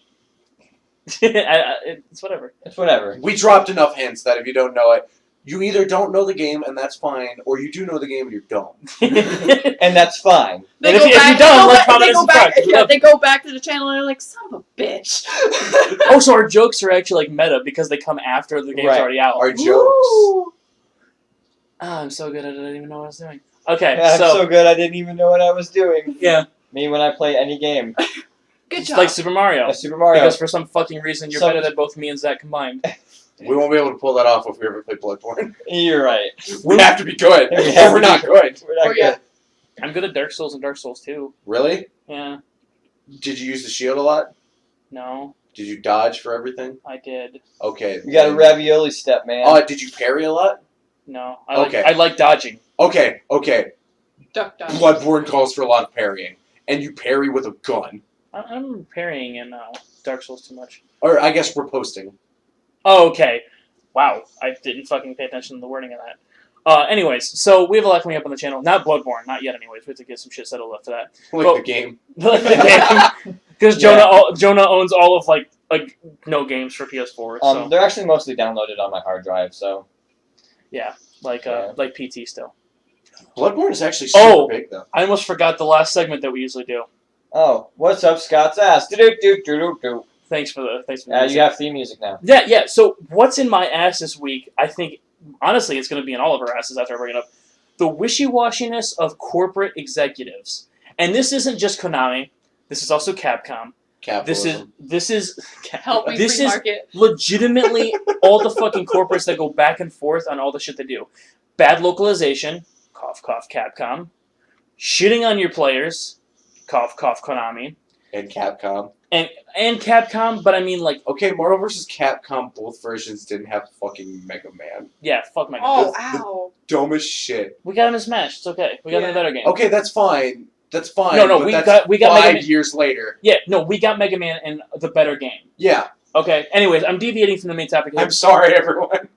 It's whatever. It's whatever. We dropped enough hints that if you don't know it, you either don't know the game and that's fine, or you do know the game and you don't. And that's fine. They And go if you back. don't, they let's go comment back, and they go back. subscribe. Yeah, they go back to the channel and they're like, "Son of a bitch." Oh, so our jokes are actually like meta because they come after the game's Right. already out. Our jokes. Woo! I'm so good at it, I didn't even know what I was doing. Okay, Yeah, I'm so so good I didn't even know what I was doing. yeah, Me when I play any game. Good it's job. like Super Mario. Super Mario. Because for some fucking reason, you're Some- better than both me and Zach combined. We won't be able to pull that off if we ever play Bloodborne. You're right. We have to be good, We or have we're to not be- good. We're not Oh, yeah. good. I'm good at Dark Souls and Dark Souls 2. Really? Yeah, Did you use the shield a lot? no, Did you dodge for everything? I did. Okay. You got a ravioli step, man. Did you parry a lot? No, Okay. I like dodging. Okay. Duck dodge. Bloodborne calls for a lot of parrying, and you parry with a gun. I'm parrying in Dark Souls too much. Or I guess we're posting. Oh, okay. Wow, I didn't fucking pay attention to the wording of that. Anyways, so we have a lot coming up on the channel. Not Bloodborne, not yet. Anyways, we have to get some shit settled after that. Like the game. Because Jonah owns all of like no games for PS4. So They're actually mostly downloaded on my hard drive, so like PT still. Bloodborne is actually super big, though. I almost forgot the last segment that we usually do. oh, what's up, Scott's ass? Do. Thanks for the music. You have theme music now. Yeah. So what's in my ass this week? I think honestly, it's going to be in all of our asses after I bring it up. The wishy-washiness of corporate executives, and this isn't just Konami. This is also Capcom. Capitalism. This is Help me this free is market. legitimately all the fucking corporates that go back and forth on all the shit they do. Bad localization, cough cough Capcom. Shitting on your players, cough cough Konami. And Capcom. And Capcom, but I mean like Okay, Marvel vs. Capcom, both versions didn't have fucking Mega Man. yeah, fuck my Oh, The- ow. Dumbest shit. We got him in Smash. It's okay. We got him in a better game. Okay, that's fine. That's fine. No, but we that's got Mega 5 Man. years later. Yeah, no, we got Mega Man in the better game. Yeah. Okay. Anyways, I'm deviating from the main topic here. I'm sorry, everyone.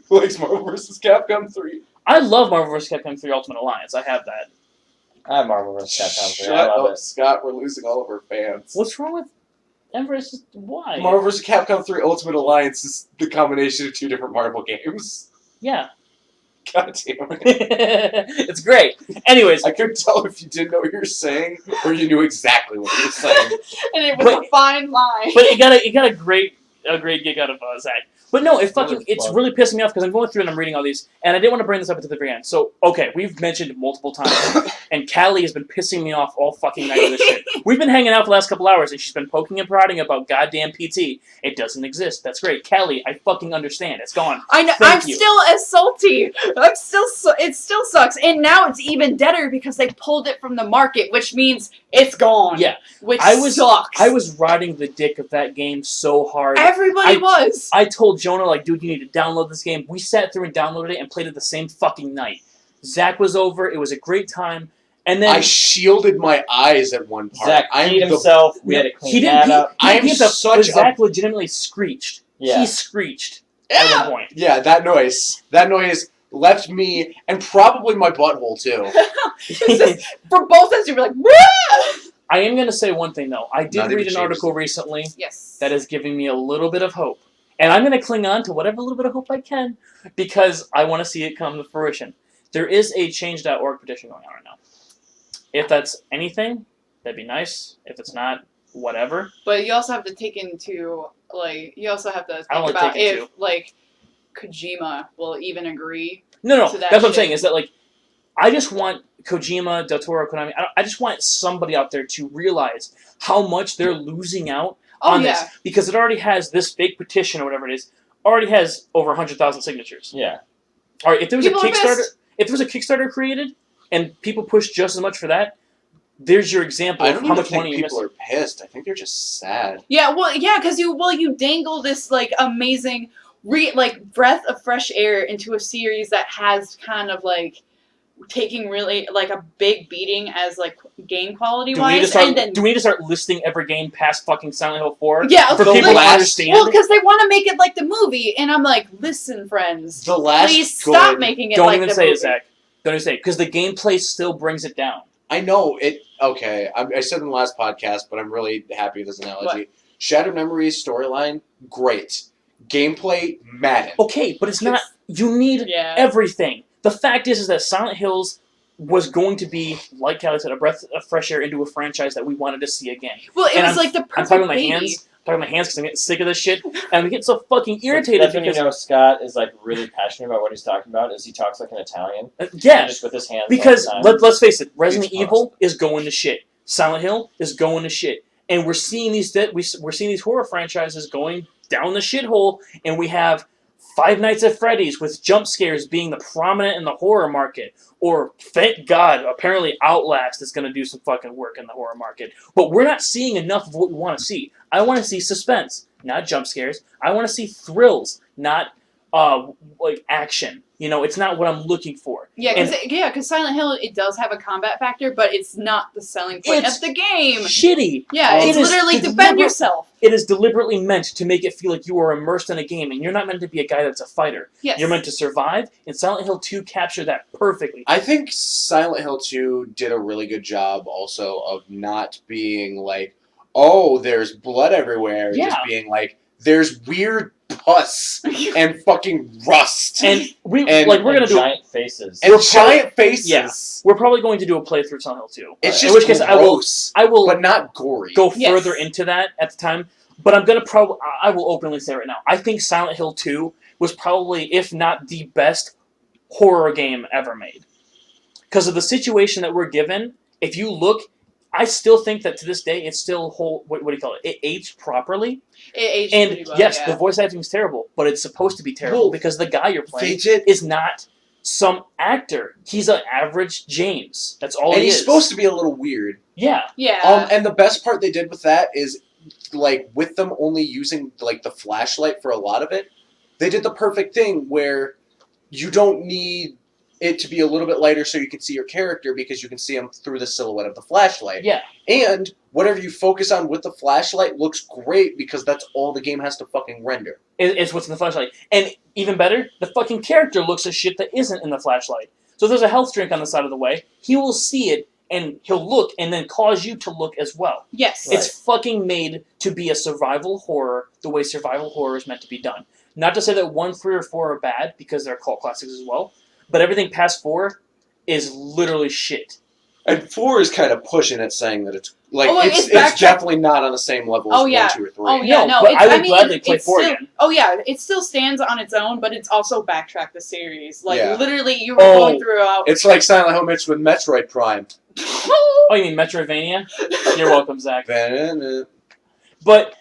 Who likes Marvel vs. Capcom 3? I love Marvel vs. Capcom 3 Ultimate Alliance. I have that. I have Marvel vs. Capcom 3. Shut I love up, Scott. We're losing all of our fans. What's wrong with Everest? Why? Marvel vs. Capcom 3 Ultimate Alliance is the combination of 2 different Marvel games. Yeah. God damn it. It's great. Anyways, I couldn't tell if you didn't know what you were saying or you knew exactly what you were saying. And it was But- a fine line. but you got a great gig out of Zach. But no, it's Motherfucker. really pissing me off because I'm going through and I'm reading all these, and I didn't want to bring this up at the very end. So, okay, we've mentioned multiple times, and Callie has been pissing me off all fucking night with this shit. We've been hanging out for the last couple hours, and she's been poking and prodding about goddamn PT. It doesn't exist. That's great. Callie, I fucking understand. It's gone. I know. Thank I'm you. still as salty. It still sucks, and now it's even deader because they pulled it from the market, which means it's gone. Yeah. which sucks. I was riding the dick of that game so hard. Everybody was. I told Jonah, like, dude, you need to download this game. We sat through and downloaded it and played it the same fucking night. Zach was over. It was a great time. And then I shielded my eyes at one part. Zach I'm peed the- himself. We had to clean he that didn't. up. He I am didn't get the- such but a- Zach legitimately screeched. Yeah. He screeched at one point. Yeah, that noise. That noise left me, and probably my butthole, too. For both ends, you were like, "Wah!" I am going to say one thing, though. I did Not even read an James. article recently Yes. that is giving me a little bit of hope. And I'm going to cling on to whatever little bit of hope I can because I want to see it come to fruition. There is a change.org petition going on right now. If that's anything, that'd be nice. If it's not, whatever. But you also have to take into you also have to I don't think like about Taken if Kojima will even agree. No, to that that's what I'm shit. saying. Is that I just want Kojima, Del Toro, Konami. I just want somebody out there to realize how much they're losing out Oh on yeah. this because it already has this fake petition or whatever it is. Already has over 100,000 signatures. Yeah. All right, if there was People a are Kickstarter, pissed. if there was a Kickstarter created and people pushed just as much for that, there's your example I of don't how even much money think you're people missing. are pissed. I think they're just sad. Yeah, because you dangle this amazing breath of fresh air into a series that has kind of taking really a big beating as game quality Do we, need to wise, start, and then do we need to start listing every game past fucking Silent Hill 4 yeah, for the people to last- understand? well, because they want to make it like the movie, and I'm like, listen, friends, The last please stop good- making it Don't like even the say movie. it, Zach. Don't even say it because the gameplay still brings it down. I know it. Okay, I said in the last podcast, but I'm really happy with this analogy. Shattered Memories storyline, great. Gameplay, Madden. Okay, but it's not. You need Yeah. everything. The fact is that Silent Hills was going to be, like Callie said, a breath of fresh air into a franchise that we wanted to see again. Well, it And was I'm the talking perfect with my baby. hands. I'm talking with my hands because I'm getting sick of this shit, and I'm getting so fucking irritated That's when you because know Scott is really passionate about what he's talking about. Is he talks like an Italian? yeah, Just with his hands. because all the time. let's face it, Resident Huge Evil is going to shit. Silent Hill is going to shit, and we're seeing these we're seeing these horror franchises going down the shithole, and we have Five Nights at Freddy's with jump scares being the prominent in the horror market, or thank God, apparently Outlast is going to do some fucking work in the horror market. But we're not seeing enough of what we want to see. I want to see suspense, not jump scares. I want to see thrills, not action. It's not what I'm looking for. Yeah, And because Silent Hill, it does have a combat factor, but it's not the selling point of the game. shitty. Yeah, it's It is literally defend yourself. It is deliberately meant to make it feel like you are immersed in a game, and you're not meant to be a guy that's a fighter. Yes. You're meant to survive, and Silent Hill 2 captured that perfectly. I think Silent Hill 2 did a really good job also of not being like, oh, there's blood everywhere. Yeah. Just being like, there's weird pus and fucking rust. And we're And gonna do giant faces. And We're giant faces. Yeah. We're probably going to do a playthrough of Silent Hill 2. It's in just which case gross, I will but not gory. go Yes. further into that at the time. But I'm gonna I will openly say right now, I think Silent Hill 2 was probably, if not the best horror game ever made. Because of the situation that we're given, if you look, I still think that to this day it's still what do you call it? It aged properly. It aged And pretty well, yes, yeah. the voice acting is terrible, but it's supposed to be terrible Well, because the guy you're They playing did, is not some actor. He's an average James. That's all and he he's is. supposed to be a little weird. Yeah. Yeah. And the best part they did with that is, like, with them only using like the flashlight for a lot of it, they did the perfect thing where you don't need it to be a little bit lighter so you can see your character because you can see them through the silhouette of the flashlight. Yeah. And whatever you focus on with the flashlight looks great because that's all the game has to fucking render. It's what's in the flashlight. And even better, the fucking character looks at shit that isn't in the flashlight. So if there's a health drink on the side of the way, he will see it and he'll look and then cause you to look as well. Yes. Right. It's fucking made to be a survival horror the way survival horror is meant to be done. Not to say that 1, 3, or 4 are bad because they're cult classics as well, but everything past 4 is literally shit. And 4 is kind of pushing it, saying that it's like Oh, it's backtrack- definitely not on the same level as Oh, yeah. 1, 2, or 3. Oh yeah, no. but it's, I would gladly play it's 4 still, again. Oh yeah, it still stands on its own, but it's also backtrack the series. Like Yeah. literally, you were going throughout. It's like Silent Hill mixed with Metroid Prime. Oh, you mean Metroidvania? You're welcome, Zach. Ba-na-na. But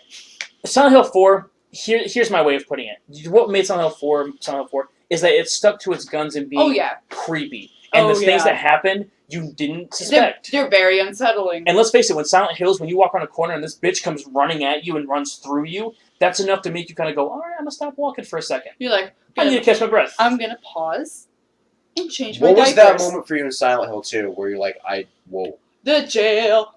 Silent Hill 4, here's my way of putting it. What made Silent Hill 4 is that it stuck to its guns and being Oh yeah, creepy. And Oh, the things yeah. that happened, you didn't they're, suspect. they're very unsettling. And let's face it, when Silent Hills, when you walk around a corner and this bitch comes running at you and runs through you, that's enough to make you kind of go, alright, I'm going to stop walking for a second. You're like, I need to catch my breath. I'm gonna pause and change my What was diapers. that moment for you in Silent Hill 2 where you're like, whoa. The jail.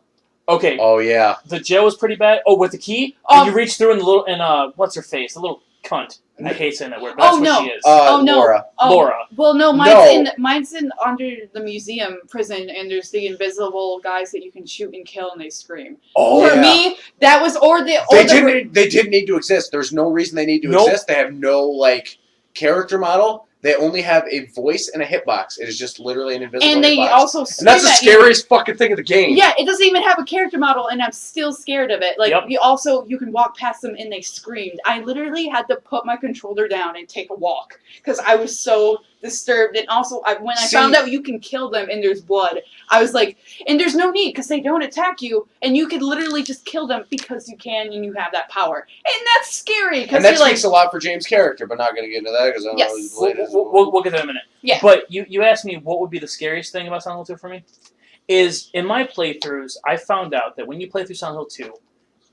Okay, Oh, yeah. the jail was pretty bad. Oh, with the key? When you reach through and what's her face? The little cunt. I hate saying that word, but that's what she is. Oh, no. Laura. Oh, Laura. Well, no, No. mine's in under the museum prison, and there's the invisible guys that you can shoot and kill, and they scream. Oh, For yeah. me, that was They didn't need to exist. There's no reason they need to Nope. exist. They have no, like, character model. They only have a voice and a hitbox. It is just literally an invisible and they hitbox. also And scream that's the at you. scariest fucking thing of the game. Yeah, it doesn't even have a character model, and I'm still scared of it. Like, Yep. you can walk past them, and they screamed. I literally had to put my controller down and take a walk, because I was so disturbed. And also, when I See- found out you can kill them and there's blood, I was like, and there's no need, because they don't attack you, and you could literally just kill them because you can, and you have that power. And that's scary, because And that you're like, speaks a lot for James' character, but not going to get into that because I don't Yes. know his latest. We'll get to that in a minute. Yeah. But you asked me what would be the scariest thing about Silent Hill 2 for me? Is in my playthroughs, I found out that when you play through Silent Hill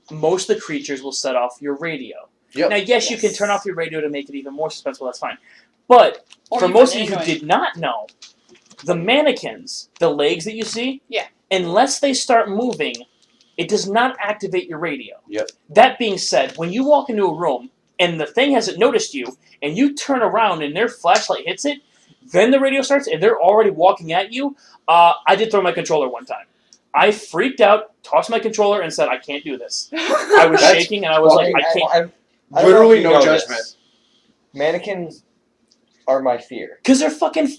2, most of the creatures will set off your radio. Yep. Now, yes, you can Yes. turn off your radio to make it even more suspenseful, that's fine. But or for you most of can you who anyway. did not know, the mannequins, the legs that you see, Yeah. unless they start moving, it does not activate your radio. Yep. That being said, when you walk into a room and the thing hasn't noticed you, and you turn around and their flashlight hits it, then the radio starts and they're already walking at you. I did throw my controller one time. I freaked out, tossed my controller, and said, I can't do this. I was That's shaking and I was like, I can't. I don't know Literally if you no know judgment. this. Mannequins are my fear. Because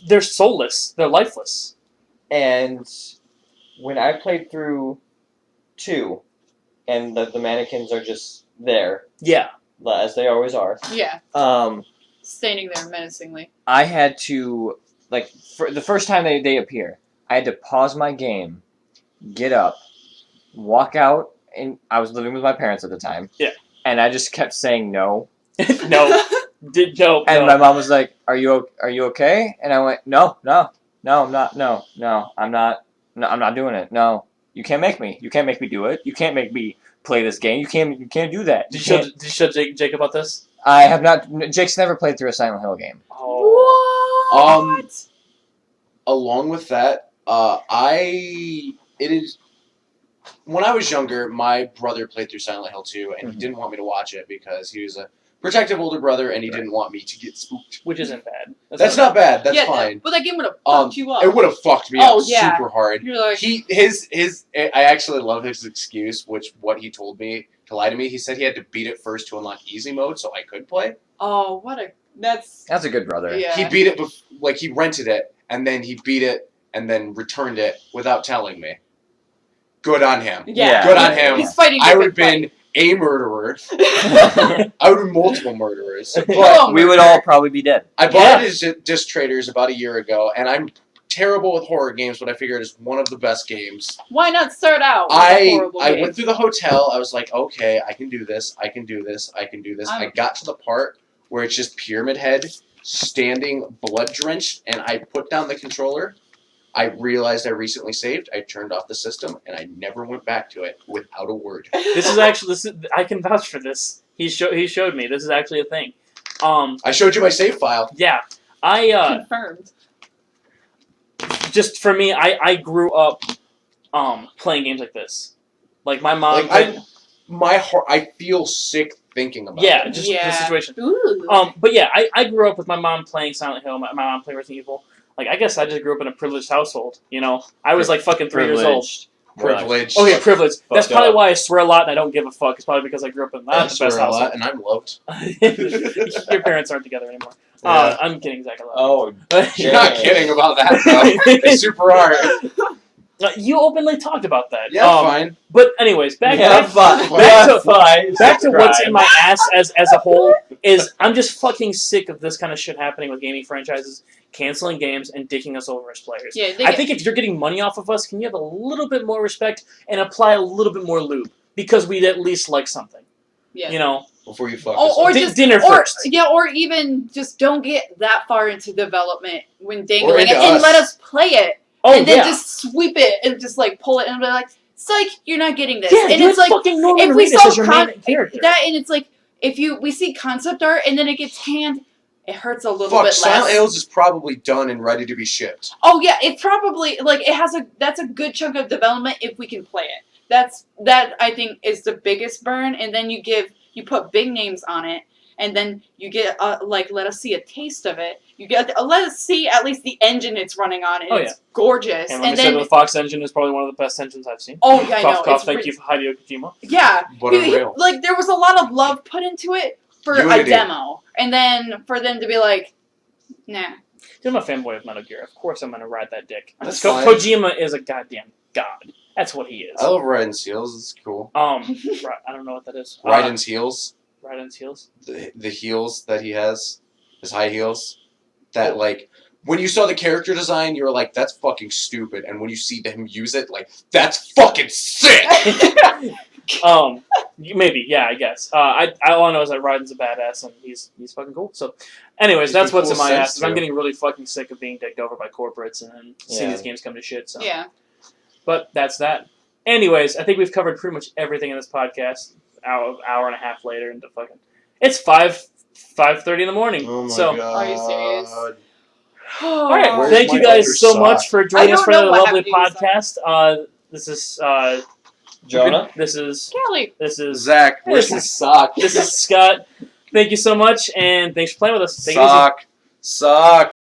they're soulless. They're lifeless. And when I played through 2, and the mannequins are just there, Yeah. as they always are, Yeah, standing there menacingly. I had to, like, for the first time they appear, I had to pause my game, get up, walk out, and I was living with my parents at the time. Yeah. And I just kept saying no. No. No. And my mom was like, "Are you okay?" And I went, "No, I'm not. No, I'm not. No, I'm not doing it. No, you can't make me. You can't make me do it. You can't make me play this game. You can't do that." Did you show Jake about this? I have not. Jake's never played through a Silent Hill game. Oh. Along with that, when I was younger, my brother played through Silent Hill 2, and he didn't want me to watch it because he was a protective older brother, and he didn't want me to get spooked. Which isn't bad. That's not bad. That's fine. But that game would have fucked you up. It would have fucked me Oh, up yeah. super hard. You're like, I actually love his excuse, what he told me to lie to me. He said he had to beat it first to unlock easy mode so I could play. oh, that's That's a good brother. yeah. He beat it, he rented it, and then he beat it, and then returned it without telling me. Good on him. Yeah. Good on him. He's fighting. I would have been a murderer. I would have been multiple murderers. But Oh, We would all probably be dead. I bought his disc traders about a year ago, and I'm terrible with horror games, but I figured it's one of the best games. Why not start out with a horrible I game? went through the hotel. I was like, okay, I can do this. I can do this. I can do this. I got to the part where it's just Pyramid Head standing blood drenched, and I put down the controller. I realized I recently saved. I turned off the system, and I never went back to it without a word. I can vouch for this. He showed me. This is actually a thing. I showed you my save file. Yeah. Confirmed. Just for me, I grew up playing games like this. Like my mom. My heart. I feel sick thinking about yeah, it. just the situation. Ooh. But yeah, I grew up with my mom playing Silent Hill. My mom playing Resident Evil. Like I guess I just grew up in a privileged household. You know, I was like fucking 3 years old. Privileged. Oh yeah, privileged. That's Fucked probably up. why I swear a lot and I don't give a fuck. It's probably because I grew up in not the best a lot, household. and I'm loved. Your parents aren't together anymore. Yeah. I'm kidding, Zach. I love you. Oh, You're not kidding about that, though. They super are. You openly talked about that. Yeah, fine. But anyways, back fine. back to what's in my ass as a whole is I'm just fucking sick of this kind of shit happening with gaming franchises, canceling games and dicking us over as players. Yeah, I think if you're getting money off of us, can you have a little bit more respect and apply a little bit more lube because we'd at least like something. yeah. You know, Before you fuck Oh, or this up. just dinner first. Yeah, or even just don't get that far into development when dangling into it and us. let us play it. Oh and then yeah. just sweep it and just like pull it and be like, psych, you're not getting this. Yeah, and you're it's like fucking Norman if we Reedus saw as your main character. that and it's like if we see concept art and then it gets canned, it hurts a little Fuck, bit Silent less. Hills is probably done and ready to be shipped. Oh yeah, it probably like that's a good chunk of development if we can play it. That I think is the biggest burn, and then you put big names on it, and then you get let us see a taste of it. You get let us see at least the engine it's running on, and it's gorgeous. And let me say the Fox engine is probably one of the best engines I've seen. Oh yeah, I know. Cough, thank you for Hideo Kojima. Yeah, But unreal. like there was a lot of love put into it for a Unity. demo, and then for them to be like, nah. I'm a fanboy of Metal Gear. Of course I'm gonna ride that dick. That's fine. Kojima is a goddamn god. That's what he is. I love Raiden's heels. It's cool. I don't know what that is. Raiden's heels. Raiden's heels. The heels that he has. His high heels. That, when you saw the character design, you were like, that's fucking stupid. And when you see him use it, that's fucking sick! Maybe, yeah, I guess. All I know is that Raiden's a badass and he's fucking cool. So, anyways, He's that's got what's in cool my sense, ass. 'Cause I'm too. getting really fucking sick of being dicked over by corporates and seeing Yeah. these games come to shit. So, Yeah. but that's that. Anyways, I think we've covered pretty much everything in this podcast. Hour and a half later into fucking. It's 5:30 in the morning. Oh my so, god. Are you serious? all right. Where's Thank you my guys other so sock? much for joining I us don't for know another what lovely happened to podcast. This is Jonah? This is Kelly. Zach, where's This my is- sock? This is Scott. Thank you so much, and thanks for playing with us. Take it easy. Sock.